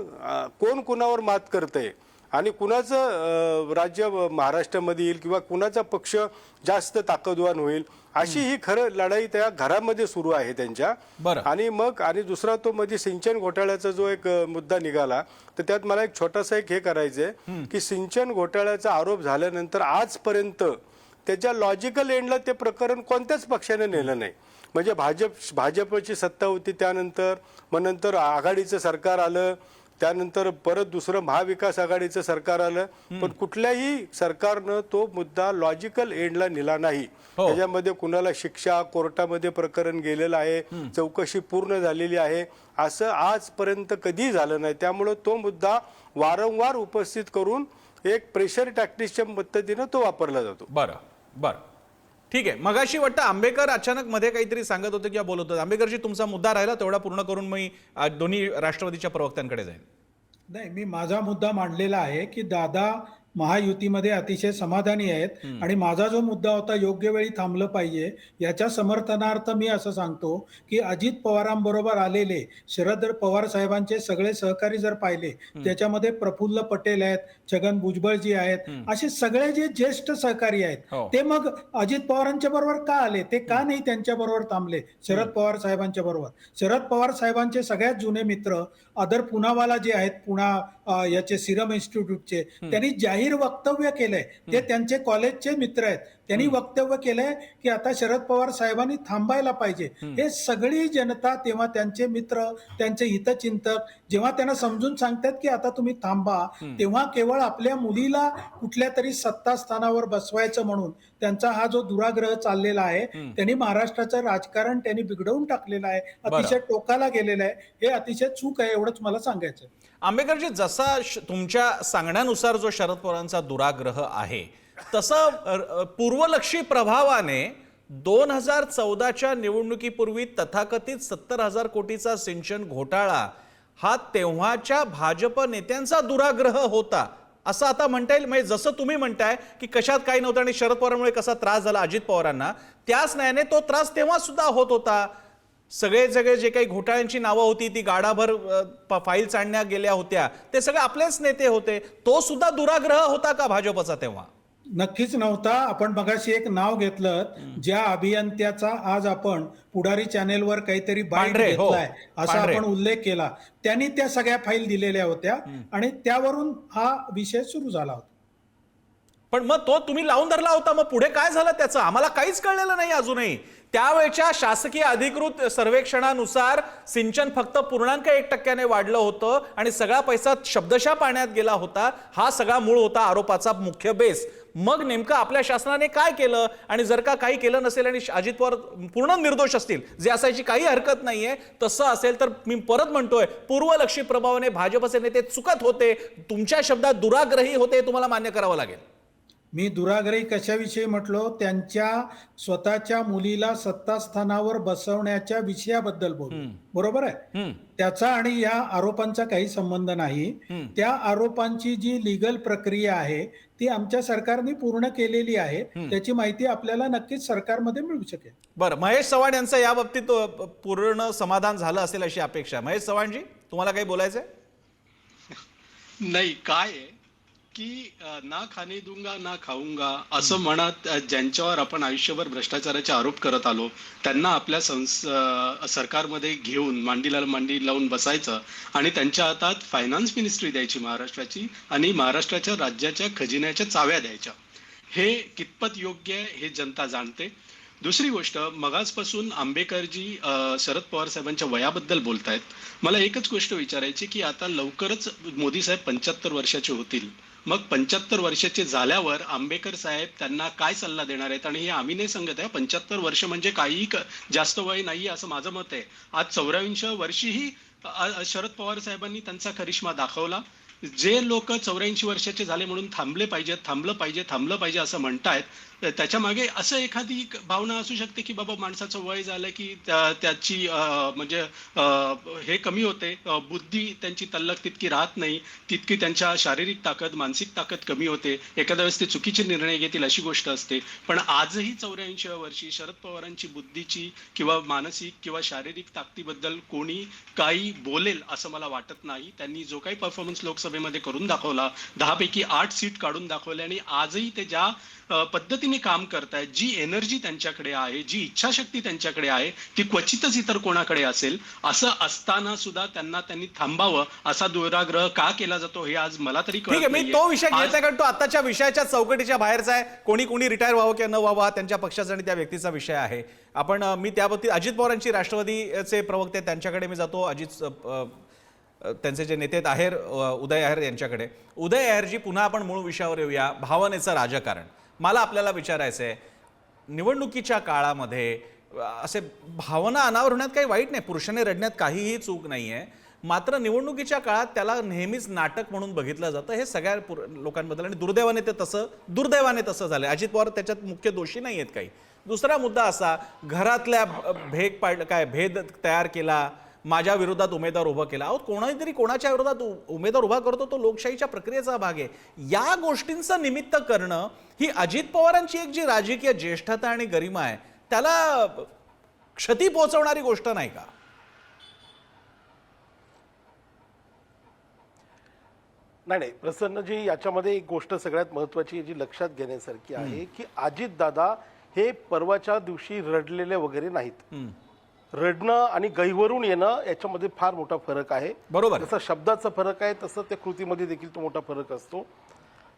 कोण कुणावर मात करतंय आणि कुणाचं राज्य महाराष्ट्रामध्ये येईल किंवा कुणाचा पक्ष जास्त ताकदवान होईल अशी ही खरं लढाई त्या घरामध्ये सुरू आहे त्यांच्या. बरं. आणि दुसरा तो मध्ये सिंचन घोटाळ्याचा जो एक मुद्दा निघाला, तर त्यात मला एक छोटासा एक हे करायचंय की सिंचन घोटाळ्याचा आरोप झाल्यानंतर आजपर्यंत त्याच्या लॉजिकल एंडला ते प्रकरण कोणत्याच पक्षाने नेलं नाही. म्हणजे भाजपची सत्ता होती, त्यानंतर मग नंतर आघाडीचं सरकार आलं, त्यानंतर परत दुसरं महाविकास आघाडीचं सरकार आलं, पण कुठल्याही सरकारनं तो मुद्दा लॉजिकल एंडला नेला नाही. त्याच्यामध्ये कुणाला शिक्षा, कोर्टामध्ये प्रकरण गेलेलं आहे, चौकशी पूर्ण झालेली आहे, असं आजपर्यंत कधी झालं नाही. त्यामुळं तो मुद्दा वारंवार उपस्थित करून एक प्रेशर टॅक्टिक्सच्या पद्धतीनं तो वापरला जातो. बरं बरं, ठीक आहे. मगाशी वाटतं आंबेकर अचानक मध्ये काहीतरी सांगत होते किंवा बोलत होते. आंबेकरजी, तुमचा मुद्दा राहिला तेवढा पूर्ण करून मी दोन्ही राष्ट्रवादीच्या प्रवक्त्यांकडे जाईन. नाही, मी माझा मुद्दा मांडलेला आहे की दादा महायुतीमध्ये अतिशय समाधानी आहेत आणि माझा जो मुद्दा होता योग्य वेळी थांबलं पाहिजे याच्या समर्थनार्थ मी असं सांगतो की अजित पवारांबरोबर आलेले शरद पवार साहेबांचे सगळे सहकारी जर पाहिले, त्याच्यामध्ये प्रफुल्ल पटेल आहेत, छगन भुजबळजी आहेत, असे सगळे जे ज्येष्ठ सहकारी आहेत ते मग अजित पवारांच्या बरोबर का आले, ते का नाही त्यांच्या बरोबर थांबले शरद पवार साहेबांच्या बरोबर. शरद पवार साहेबांचे सगळ्यात जुने मित्र अदर पुनावाला जे आहेत, पुणा याचे सिरम इन्स्टिट्यूटचे, त्यांनी जाहीर वक्तव्य केलंय. ते त्यांचे कॉलेजचे मित्र आहेत, त्यांनी वक्तव्य केलंय की आता शरद पवार साहेबांनी थांबायला पाहिजे. हे सगळी जनता तेव्हा त्यांचे मित्र, त्यांचे हितचिंतक जेव्हा त्यांना समजून सांगतात की आता तुम्ही थांबा, तेव्हा केवळ आपल्या मुलीला कुठल्या तरी सत्तास्थानावर बसवायचं म्हणून त्यांचा हा जो दुराग्रह चाललेला आहे, त्यांनी महाराष्ट्राचं राजकारण त्यांनी बिघडवून टाकलेलं आहे, अतिशय टोकाला गेलेलं आहे. हे अतिशय चूक आहे, एवढंच मला सांगायचं. आंबेकरजी, जसा तुमच्या सांगण्यानुसार जो शरद पवारांचा दुराग्रह आहे तसं पूर्वलक्षी प्रभावाने 2014च्या निवडणुकीपूर्वी तथाकथित 70,000 कोटीचा सिंचन घोटाळा हा तेव्हाच्या भाजप नेत्यांचा दुराग्रह होता असं आता म्हणता येईल. म्हणजे जसं तुम्ही म्हणताय की कशात काही नव्हतं आणि शरद पवारांमुळे कसा त्रास झाला अजित पवारांना, त्याच न्यायाने तो त्रास तेव्हा सुद्धा होत होता. सगळे जे काही घोटाळ्यांची नावं होती ती गाडाभर फाईल्स आणल्या गेल्या होत्या, ते सगळे आपलेच नेते होते. तो सुद्धा दुराग्रह होता का भाजपचा तेव्हा? नक्कीच नव्हता. आपण मगाशी एक नाव घेतलं, ज्या अभियंत्याचा आज आपण पुढारी चॅनेलवर काहीतरी बाईट घेतलाय असा आपण उल्लेख केला, त्यांनी त्या सगळ्या फाईल दिलेल्या होत्या आणि त्यावरून हा विषय सुरू झाला होता. पण मग तो तुम्ही लावून धरला होता, मग पुढे काय झालं त्याचं आम्हाला काहीच कळलेलं नाही अजूनही. त्यावेळच्या शासकीय अधिकृत सर्वेक्षणानुसार सिंचन फक्त 0.1% वाढलं होतं आणि सगळा पैसा शब्दशः पाण्यात गेला होता. हा सगळा मूळ होता आरोपाचा मुख्य बेस. मग नेमकं आपल्या शासनाने काय केलं, आणि जर का काही केलं नसेल आणि अजित पवार पूर्ण निर्दोष असतील, जे असायची काही हरकत नाहीये, तसं असेल तर मी परत म्हणतोय पूर्वलक्षी प्रभावाने भाजपचे नेते चुकत होते, तुमच्या शब्दात दुराग्रही होते, तुम्हाला मान्य करावं लागेल. मी दुराग्रही कशाविषयी म्हटलो, त्यांच्या स्वतःच्या मुलीला सत्तास्थानावर बसवण्याच्या विषयाबद्दल बोललो. बरोबर आहे. त्याचा आणि या आरोपांचा काही संबंध नाही. त्या आरोपांची जी लीगल प्रक्रिया आहे ती आमच्या सरकारने पूर्ण केलेली आहे. त्याची माहिती आपल्याला नक्कीच सरकारमध्ये मिळू शकेल. बरं, महेश चव्हाण यांचं या बाबतीत पूर्ण समाधान झालं असेल अशी अपेक्षा. महेश चव्हाणजी, तुम्हाला काही बोलायचंय? नाही, काय आहे की ना खाने दूंगा ना खाऊंगा असं म्हणत ज्यांच्यावर आपण आयुष्यभर भ्रष्टाचाराचे आरोप करत आलो त्यांना आपल्या सरकारमध्ये घेऊन मांडीला मांडी लावून बसायचं आणि त्यांच्या हातात फायनान्स मिनिस्ट्री द्यायची महाराष्ट्राची आणि महाराष्ट्राच्या राज्याच्या खजिन्याच्या चाव्या द्यायच्या. हे कितपत योग्य आहे हे जनता जाणते. दुसरी गोष्ट, मगाचपासून आंबेकरजी शरद पवार साहेबांच्या वयाबद्दल बोलतायत. मला एकच गोष्ट विचारायची की आता लवकरच मोदी साहेब 75 वर्षाचे होतील. मग 75 वर्षाचे झाल्यावर आंबेकर साहेब त्यांना काय सल्ला देणार आहेत? आणि हे आम्ही नाही सांगत आहे, 75 वर्ष म्हणजे काही जास्त वय नाही असं माझं मत आहे. आज 84 वर्षीही शरद पवार साहेबांनी त्यांचा करिश्मा दाखवला. जे लोक 84 वर्षाचे झाले म्हणून थांबलं पाहिजे असं म्हणतायत, त्याच्या मागे असं एखादी भावना असू शकते की बाबा माणसाचं वय झालं की त्याची म्हणजे हे कमी होते, बुद्धी त्यांची तल्लख तितकी राहत नाही, तितकी त्यांच्या शारीरिक ताकद मानसिक ताकद कमी होते, एखाद्या वेळेस ते चुकीचे निर्णय घेतील अशी गोष्ट असते. पण आजही 84 वर्षी शरद पवारांची बुद्धीची किंवा मानसिक किंवा शारीरिक ताकदीबद्दल कोणी काही बोलेल असं मला वाटत नाही. त्यांनी जो काही परफॉर्मन्स लोकसभेमध्ये करून दाखवला, 10 पैकी 8 सीट काढून दाखवल्या, आणि आजही ते ज्या पद्धतीने काम करतायत, जी एनर्जी त्यांच्याकडे आहे, जी इच्छाशक्ती त्यांच्याकडे आहे, ती क्वचितच इतर कोणाकडे असेल. असं असताना सुद्धा त्यांनी थांबावं असा दुराग्रह का केला जातो हे आज मला तरी ठीक आहे, कळत मी नाहीये. तो विषय घेत आज- नाही कारण तो आताच्या विषयाच्या चौकटीच्या बाहेरचा आहे. कोणी रिटायर व्हावं किंवा न व्हावा त्यांच्या पक्षाचा आणि त्या व्यक्तीचा विषय आहे. मी त्याबाबतीत अजित पवारांची राष्ट्रवादीचे प्रवक्ते त्यांच्याकडे मी जातो. त्यांचे जे नेते आहेत उदय अहेर यांच्याकडे. उदय अहेरजी, पुन्हा आपण मूळ विषयावर येऊया, भावनेचं राजकारण. मला आपल्याला विचारायचं आहे, निवडणुकीच्या काळामध्ये असे भावना अनावर होण्यात काही वाईट नाही, पुरुषाने रडण्यात काहीही चूक नाहीये. मात्र निवडणुकीच्या काळात त्याला नेहमीच नाटक म्हणून बघितलं जातं, हे सगळ्या लोकांबद्दल, आणि दुर्दैवाने तसं झालं. अजित पवार त्याच्यात मुख्य दोषी नाही आहेत काही. दुसरा मुद्दा असा, घरातल्या भेद तयार केला, माझ्या विरोधात उमेदवार उभा केला. अहो, कोणीतरी कोणाच्या विरोधात उमेदवार उभा करतो, तो लोकशाहीच्या प्रक्रियेचा भाग आहे. या गोष्टींचं निमित्त करणं ही अजित पवारांची एक जी राजकीय ज्येष्ठता आणि गरिमा आहे त्याला क्षती पोहोचवणारी गोष्ट नाही का? नाही, प्रसन्नजी, याच्यामध्ये एक गोष्ट सगळ्यात महत्वाची जी लक्षात घेण्यासारखी आहे की अजितदादा हे परवाच्या दिवशी रडलेले वगैरे नाहीत. रडणं आणि गैवरून येणं याच्यामध्ये फार मोठा फरक आहे. बरोबर. जसा शब्दाचा फरक आहे तसं त्या कृतीमध्ये देखील तो मोठा फरक असतो.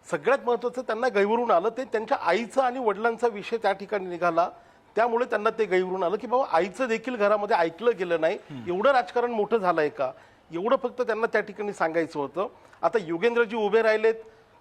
सगळ्यात महत्वाचं, त्यांना गैवरून आलं ते त्यांच्या आईचा आणि वडिलांचा विषय त्या ठिकाणी निघाला, त्यामुळे त्यांना ते गैवरून आलं की बाबा आईचं देखील घरामध्ये ऐकलं गेलं नाही. एवढं राजकारण मोठं झालंय का, एवढं फक्त त्यांना त्या ठिकाणी सांगायचं होतं. आता योगेंद्रजी उभे राहिलेत.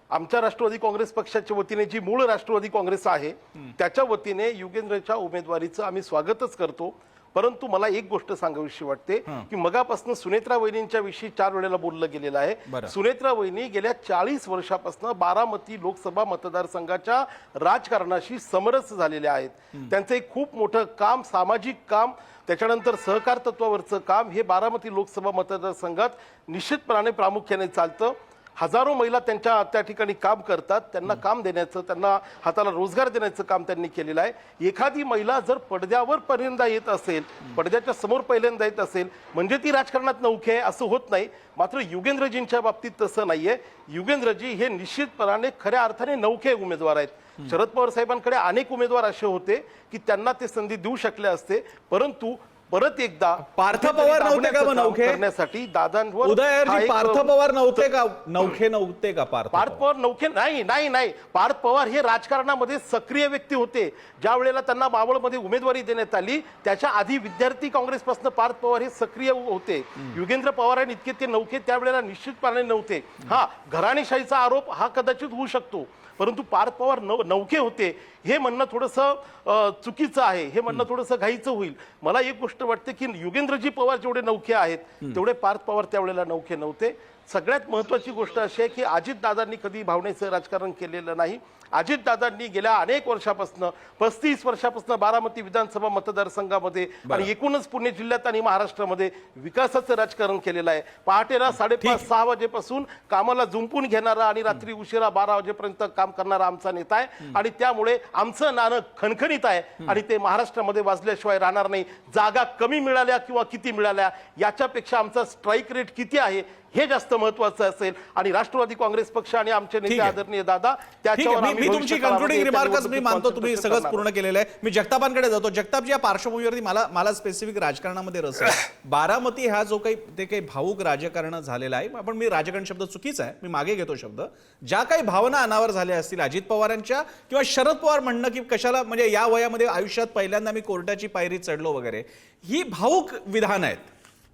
आमच्या राष्ट्रवादी काँग्रेस पक्षाच्या वतीने, जी मूळ राष्ट्रवादी काँग्रेस आहे त्याच्या वतीने योगेंद्रच्या उमेदवारीचं आम्ही स्वागतच करतो. परंतु मला एक गोष्ट सांगावीशी वाटते की मगापासून सुनेत्रा वहिनींच्या विषयी 4 वेळेला बोललं गेलेलं आहे. सुनेत्रा वहिनी गेल्या 40 वर्षापासून बारामती लोकसभा मतदारसंघाच्या राजकारणाशी समरस झालेल्या आहेत. त्यांचं एक खूप मोठं काम, सामाजिक काम, त्याच्यानंतर सहकार तत्वावरचं काम हे बारामती लोकसभा मतदारसंघात निश्चितपणे प्रामुख्याने चालतं. हजारो महिला त्या ठिकाणी काम करतात. त्यांना काम देण्याचं, त्यांना हाताला रोजगार देण्याचं काम त्यांनी केलेलं आहे. एखादी महिला जर पडद्यावर पहिल्यांदा येत असेल, पडद्याच्या समोर पहिल्यांदा येत असेल म्हणजे ती राजकारणात नौके आहे असं होत नाही. मात्र युगेंद्रजींच्या बाबतीत तसं नाहीये. युगेंद्रजी हे निश्चितपणाने खऱ्या अर्थाने नौके उमेदवार आहेत. शरद पवार साहेबांकडे अनेक उमेदवार असे होते की त्यांना ते संधी देऊ शकले असते, परंतु परत एकदा पार्थ पवार नव्हते का नौखे करण्यासाठी दादांवर उदय पार्थ पवार नव्हते का नौखे का पार्थ पवार नौखे नाही. पार्थ पवार हे राजकारणामध्ये सक्रिय व्यक्ती होते. ज्या वेळेला त्यांना मावळमध्ये उमेदवारी देण्यात आली त्याच्या आधी विद्यार्थी काँग्रेसपासून पार्थ पवार हे सक्रिय होते. युगेंद्र पवारांनी इतके ते नौखे त्यावेळेला निश्चितपणे नव्हते. हा, घराणेशाहीचा आरोप हा कदाचित होऊ शकतो, परंतु पार्थ पवार नौखे होते हे म्हणणं थोडंसं चुकीचं आहे, हे म्हणणं थोडंसं घाईचं होईल. मला एक गोष्ट वाटते की युगेंद्रजी पवार जेवढे नौखे आहेत तेवढे पार्थ पवार त्यावेळेला नौखे नव्हते. सगळ्यात महत्वाची गोष्ट अशी आहे की अजितदादांनी कधी भावनेचं राजकारण केलेलं नाही. अजितदादांनी गेल्या अनेक वर्षापासून 35 वर्षापासून बारामती विधानसभा मतदारसंघामध्ये आणि एकूणच पुणे जिल्ह्यात आणि महाराष्ट्रामध्ये विकासाचं राजकारण केलेलं आहे. पहाटेला 5:30-6 वाजेपासून कामाला जुंपून घेणारा आणि रात्री उशिरा 12 वाजेपर्यंत काम करणारा आमचा नेता आहे आणि त्यामुळे आमचं नाणं खणखणीत आहे आणि ते महाराष्ट्रामध्ये वाजल्याशिवाय राहणार नाही. जागा कमी मिळाल्या किंवा किती मिळाल्या याच्यापेक्षा आमचा स्ट्राईक रेट किती आहे हे जास्त महत्वाचं असेल. आणि राष्ट्रवादी काँग्रेस पक्ष आणि आमचे नेते आदरणीय दादा त्याच्यावर मी तुमची कन्क्लुडिंग रिमार्कच मी मानतो, तुम्ही सगळंच पूर्ण केलेलं आहे. मी जगतापांकडे जातो. जगतापजी, या पार्श्वभूमीवरती मला स्पेसिफिक राजकारणामध्ये रस आहे. बारामती हा जो काही भावूक राजकारण झालेला आहे, आपण मी राजकारण शब्द चुकीचा आहे, मी मागे घेतो शब्द. ज्या काही भावना अनावर झाल्या असतील अजित पवारांच्या किंवा शरद पवार म्हणणं की कशाला म्हणजे या वयामध्ये आयुष्यात पहिल्यांदा मी कोर्टाची पायरी चढलो वगैरे, ही भावूक विधान आहेत.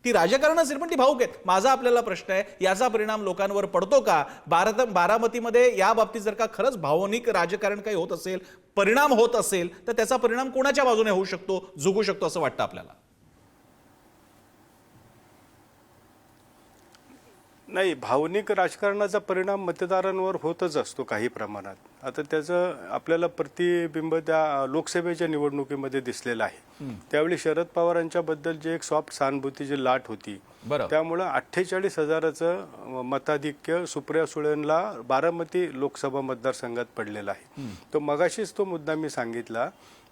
ती राजकारण असेल पण ती भाऊक आहेत. माझा आपल्याला प्रश्न आहे, याचा परिणाम लोकांवर पडतो का? बारामतीमध्ये या बाबतीत जर का खरंच भावनिक राजकारण काही होत असेल, परिणाम होत असेल, तर त्याचा परिणाम कोणाच्या बाजूने होऊ शकतो, झुकू शकतो असं वाटतं आपल्याला? नाही, भावनिक राजकारणाचा परिणाम मतदारांवर होतच असतो काही प्रमाणात. आता त्याचं आपल्याला प्रतिबिंब त्या लोकसभेच्या निवडणुकीमध्ये दिसलेलं आहे. त्यावेळी शरद पवारांच्या बद्दल जे एक सॉफ्ट सहानुभूतीची लाट होती, बरं. त्यामुळं 48,000चं मताधिक्य सुप्रिया सुळेंना बारामती लोकसभा मतदारसंघात पडलेला आहे. तो मगाशीच तो मुद्दा मी सांगितला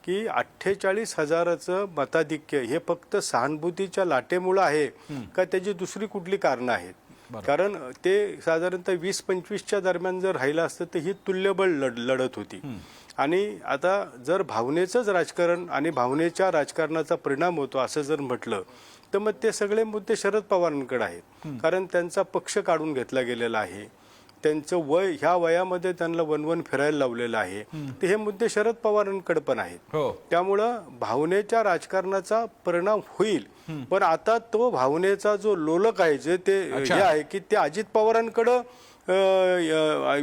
की 48,000चं मताधिक्य हे फक्त सहानुभूतीच्या लाटेमुळे आहे का त्याची दुसरी कुठली कारणं आहेत? कारण ते साधारणतः 20-25च्या दरम्यान जर राहिलं असतं तर ही तुल्यबळ लढत होती. आणि आता जर भावनेचंच राजकारण आणि भावनेच्या राजकारणाचा परिणाम होतो असं जर म्हटलं तर मग ते सगळे मुद्दे शरद पवारांकडे आहेत. कारण त्यांचा पक्ष काढून घेतला गेलेला आहे, त्यांचं वय, ह्या वयामध्ये त्यांना वनवन फिरायला लावलेलं आहे, ते हे मुद्दे शरद पवारांकडे पण आहेत. त्यामुळं भावनेच्या राजकारणाचा परिणाम होईल, पण आता तो भावनेचा जो लोलक आहे, जे ते हे आहे की ते अजित पवारांकडं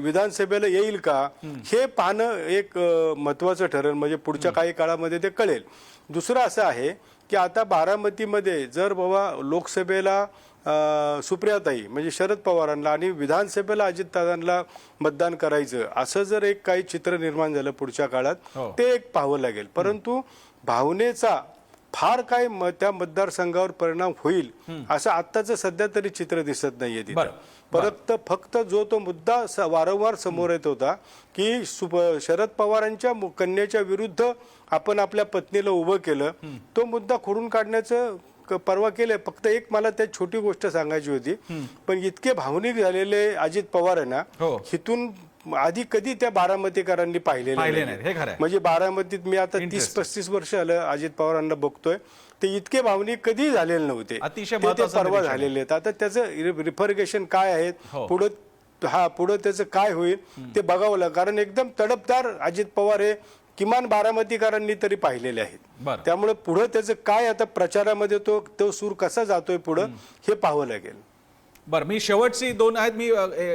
विधानसभेला येईल का हे पाहणं एक महत्वाचं ठरेल. म्हणजे पुढच्या काही काळामध्ये ते कळेल. दुसरं असं आहे की आता बारामतीमध्ये जर बाबा लोकसभेला सुप्रियाताई म्हणजे शरद पवारांना आणि विधानसभेला अजितदादांना मतदान करायचं असं जर एक काही चित्र निर्माण झालं पुढच्या काळात, ते एक पाहावं लागेल. परंतु भावनेचा फार काय त्या मतदारसंघावर परिणाम होईल असं आत्ताचं सध्या तरी चित्र दिसत नाहीये तिथं. फक्त जो तो मुद्दा वारंवार समोर येत होता की शरद पवारांच्या कन्याच्या विरुद्ध आपण आपल्या पत्नीला उभं केलं, तो मुद्दा खोडून काढण्याचं परवा केलंय. फक्त एक मला त्या छोटी गोष्ट सांगायची होती, पण इतके भावनिक झालेले अजित पवार आहे ना, इथून आधी कधी त्या बारामतीकरांनी पाहिलेले नाही. म्हणजे बारामतीत मी आता 30-35 वर्ष आलं अजित पवारांना बघतोय, ते इतके भावनिक कधी झालेले नव्हते. ते परवा झालेले आहेत. आता त्याचं रिफर्गेशन काय आहेत, पुढं त्याचं काय होईल ते बघावं लागेल. कारण एकदम तडफदार अजित पवार हे किमान बारामतीकरांनी तरी पाहिलेले आहेत. त्यामुळे पुढे त्याचं काय आता प्रचारामध्ये तो सूर कसा जातोय पुढं हे पाहावं लागेल. बरं, मी शेवटची दोन आहेत, मी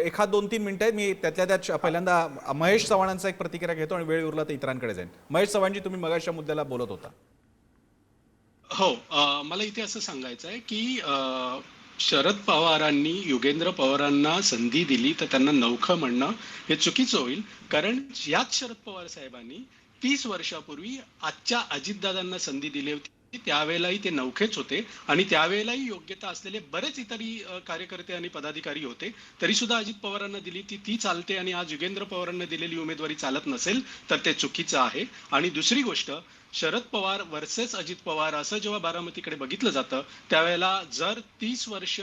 एखाद 2-3 मिनिटं आहेत, मी त्यातल्या त्यात पहिल्यांदा महेश चव्हाणांचा एक प्रतिक्रिया घेतो आणि वेळ उरला तर इतरांकडे जाईन. महेश चव्हाणजी, तुम्ही मगाच्या मुद्द्याला बोलत होता. हो, मला इथे असं सांगायचं आहे की शरद पवारांनी युगेंद्र पवारांना संधी दिली तर त्यांना नौखं म्हणणं हे चुकीचं होईल. कारण याच शरद पवार साहेबांनी 30 वर्षापूर्वी आजच्या अजितदादांना संधी दिली होती. त्यावेळेलाही ते नौखेच होते आणि त्यावेळेलाही योग्यता असलेले बरेच इतरही कार्यकर्ते आणि पदाधिकारी होते. तरी सुद्धा अजित पवारांना दिली ती चालते आणि आज युगेंद्र पवारांना दिलेली उमेदवारी चालत नसेल तर ते चुकीचं आहे. आणि दुसरी गोष्ट, शरद पवार वर्सेस अजित पवार असं जेव्हा बारामतीकडे बघितलं जातं त्यावेळेला जर 30 वर्ष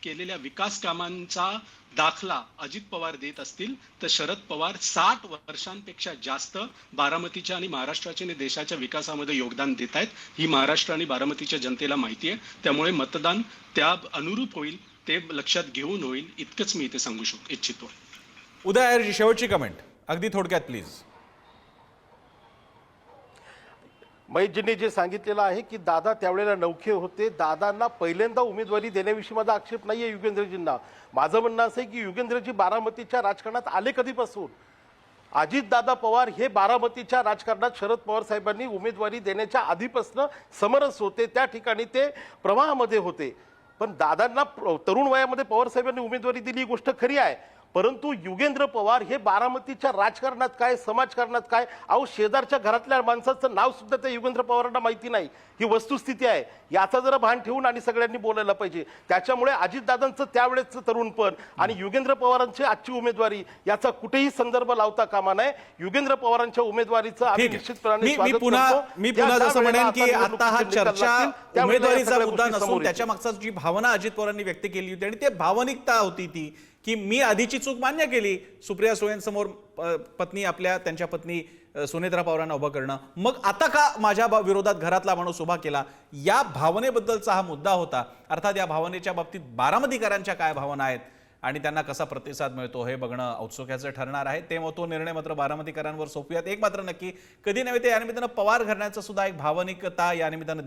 केलेल्या विकास कामांचा दाखला अजित पवार देत असतील तर शरद पवार 60 वर्षांपेक्षा जास्त बारामतीच्या आणि महाराष्ट्राच्या आणि देशाच्या विकासामध्ये योगदान देत आहेत. ही महाराष्ट्र आणि बारामतीच्या जनतेला माहिती आहे. त्यामुळे मतदान त्या अनुरूप होईल, ते लक्षात घेऊन होईल, इतकंच मी इथे सांगू इच्छितो. उदय अय्यरजी, शेवटची कमेंट अगदी थोडक्यात प्लीज. महेशजींनी जे सांगितलेलं आहे की दादा त्यावेळेला नौखे होते, दादांना पहिल्यांदा उमेदवारी देण्याविषयी माझा आक्षेप नाहीये युगेंद्रजींना. माझं म्हणणं असं आहे की युगेंद्रजी बारामतीच्या राजकारणात आले कधीपासून? अजितदादा पवार हे बारामतीच्या राजकारणात शरद पवार साहेबांनी उमेदवारी देण्याच्या आधीपासून समरस होते, त्या ठिकाणी ते प्रवाहामध्ये होते. पण दादांना तरुण वयामध्ये पवार साहेबांनी उमेदवारी दिली ही गोष्ट खरी आहे, परंतु युगेंद्र पवार हे बारामतीच्या राजकारणात काय, समाजकारणात काय, अहो शेजारच्या घरातल्या माणसाचं नाव सुद्धा त्या युगेंद्र पवारांना माहिती नाही. ही वस्तुस्थिती आहे. याचा जरा भान ठेवून आणि सगळ्यांनी बोलायला पाहिजे. त्याच्यामुळे अजितदादांचं त्यावेळेचं तरुणपण आणि युगेंद्र पवारांची आजची उमेदवारी याचा कुठेही संदर्भ लावता कामा नये. युगेंद्र पवारांच्या उमेदवारीचं आम्ही निश्चितपणे स्वागत करतो. मी पुन्हा जसं म्हणेन की आता हा चर्चा उमेदवारीचा मुद्दा नसून त्याच्या मागचा जी भावना अजित पवारांनी व्यक्त केली होती आणि ते भावनिकता होती ती की मी आधीची चूक मान्य केली, सुप्रिया सुळेंसमोर त्यांच्या पत्नी सुनेत्रा पवारांना उभं करणं, मग आता का माझ्या विरोधात घरातला माणूस उभा केला, या भावनेबद्दलचा हा मुद्दा होता. अर्थात या भावनेच्या बाबतीत बारामतीकरांच्या काय भावना आहेत आणि त्यांना कसा प्रतिसाद मिळतो हे बघणं औत्सुक्याचं ठरणार आहे. तो निर्णय मात्र बारामतीकरांवर सोपूयात. एक मात्र नक्की, कधी नव्हे ते या निमित्तानं पवार घराण्याचं सुद्धा एक भावनिकता या निमित्तानं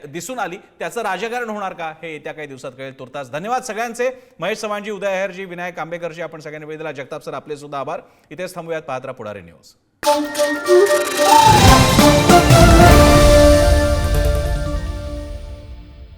दिसून आली. त्याचं राजकारण होणार का हे येत्या काही दिवसात कळेल. तुर्तास धन्यवाद सगळ्यांचे. महेश चव्हाणजी, उदय अहेरजी, विनायक आंबेकरजी, आपण सगळ्यांनी वेळ दिला. जगताप सर, आपले सुद्धा आभार. इथेच थांबूयात. पाहत राहा पुढारी न्यूज.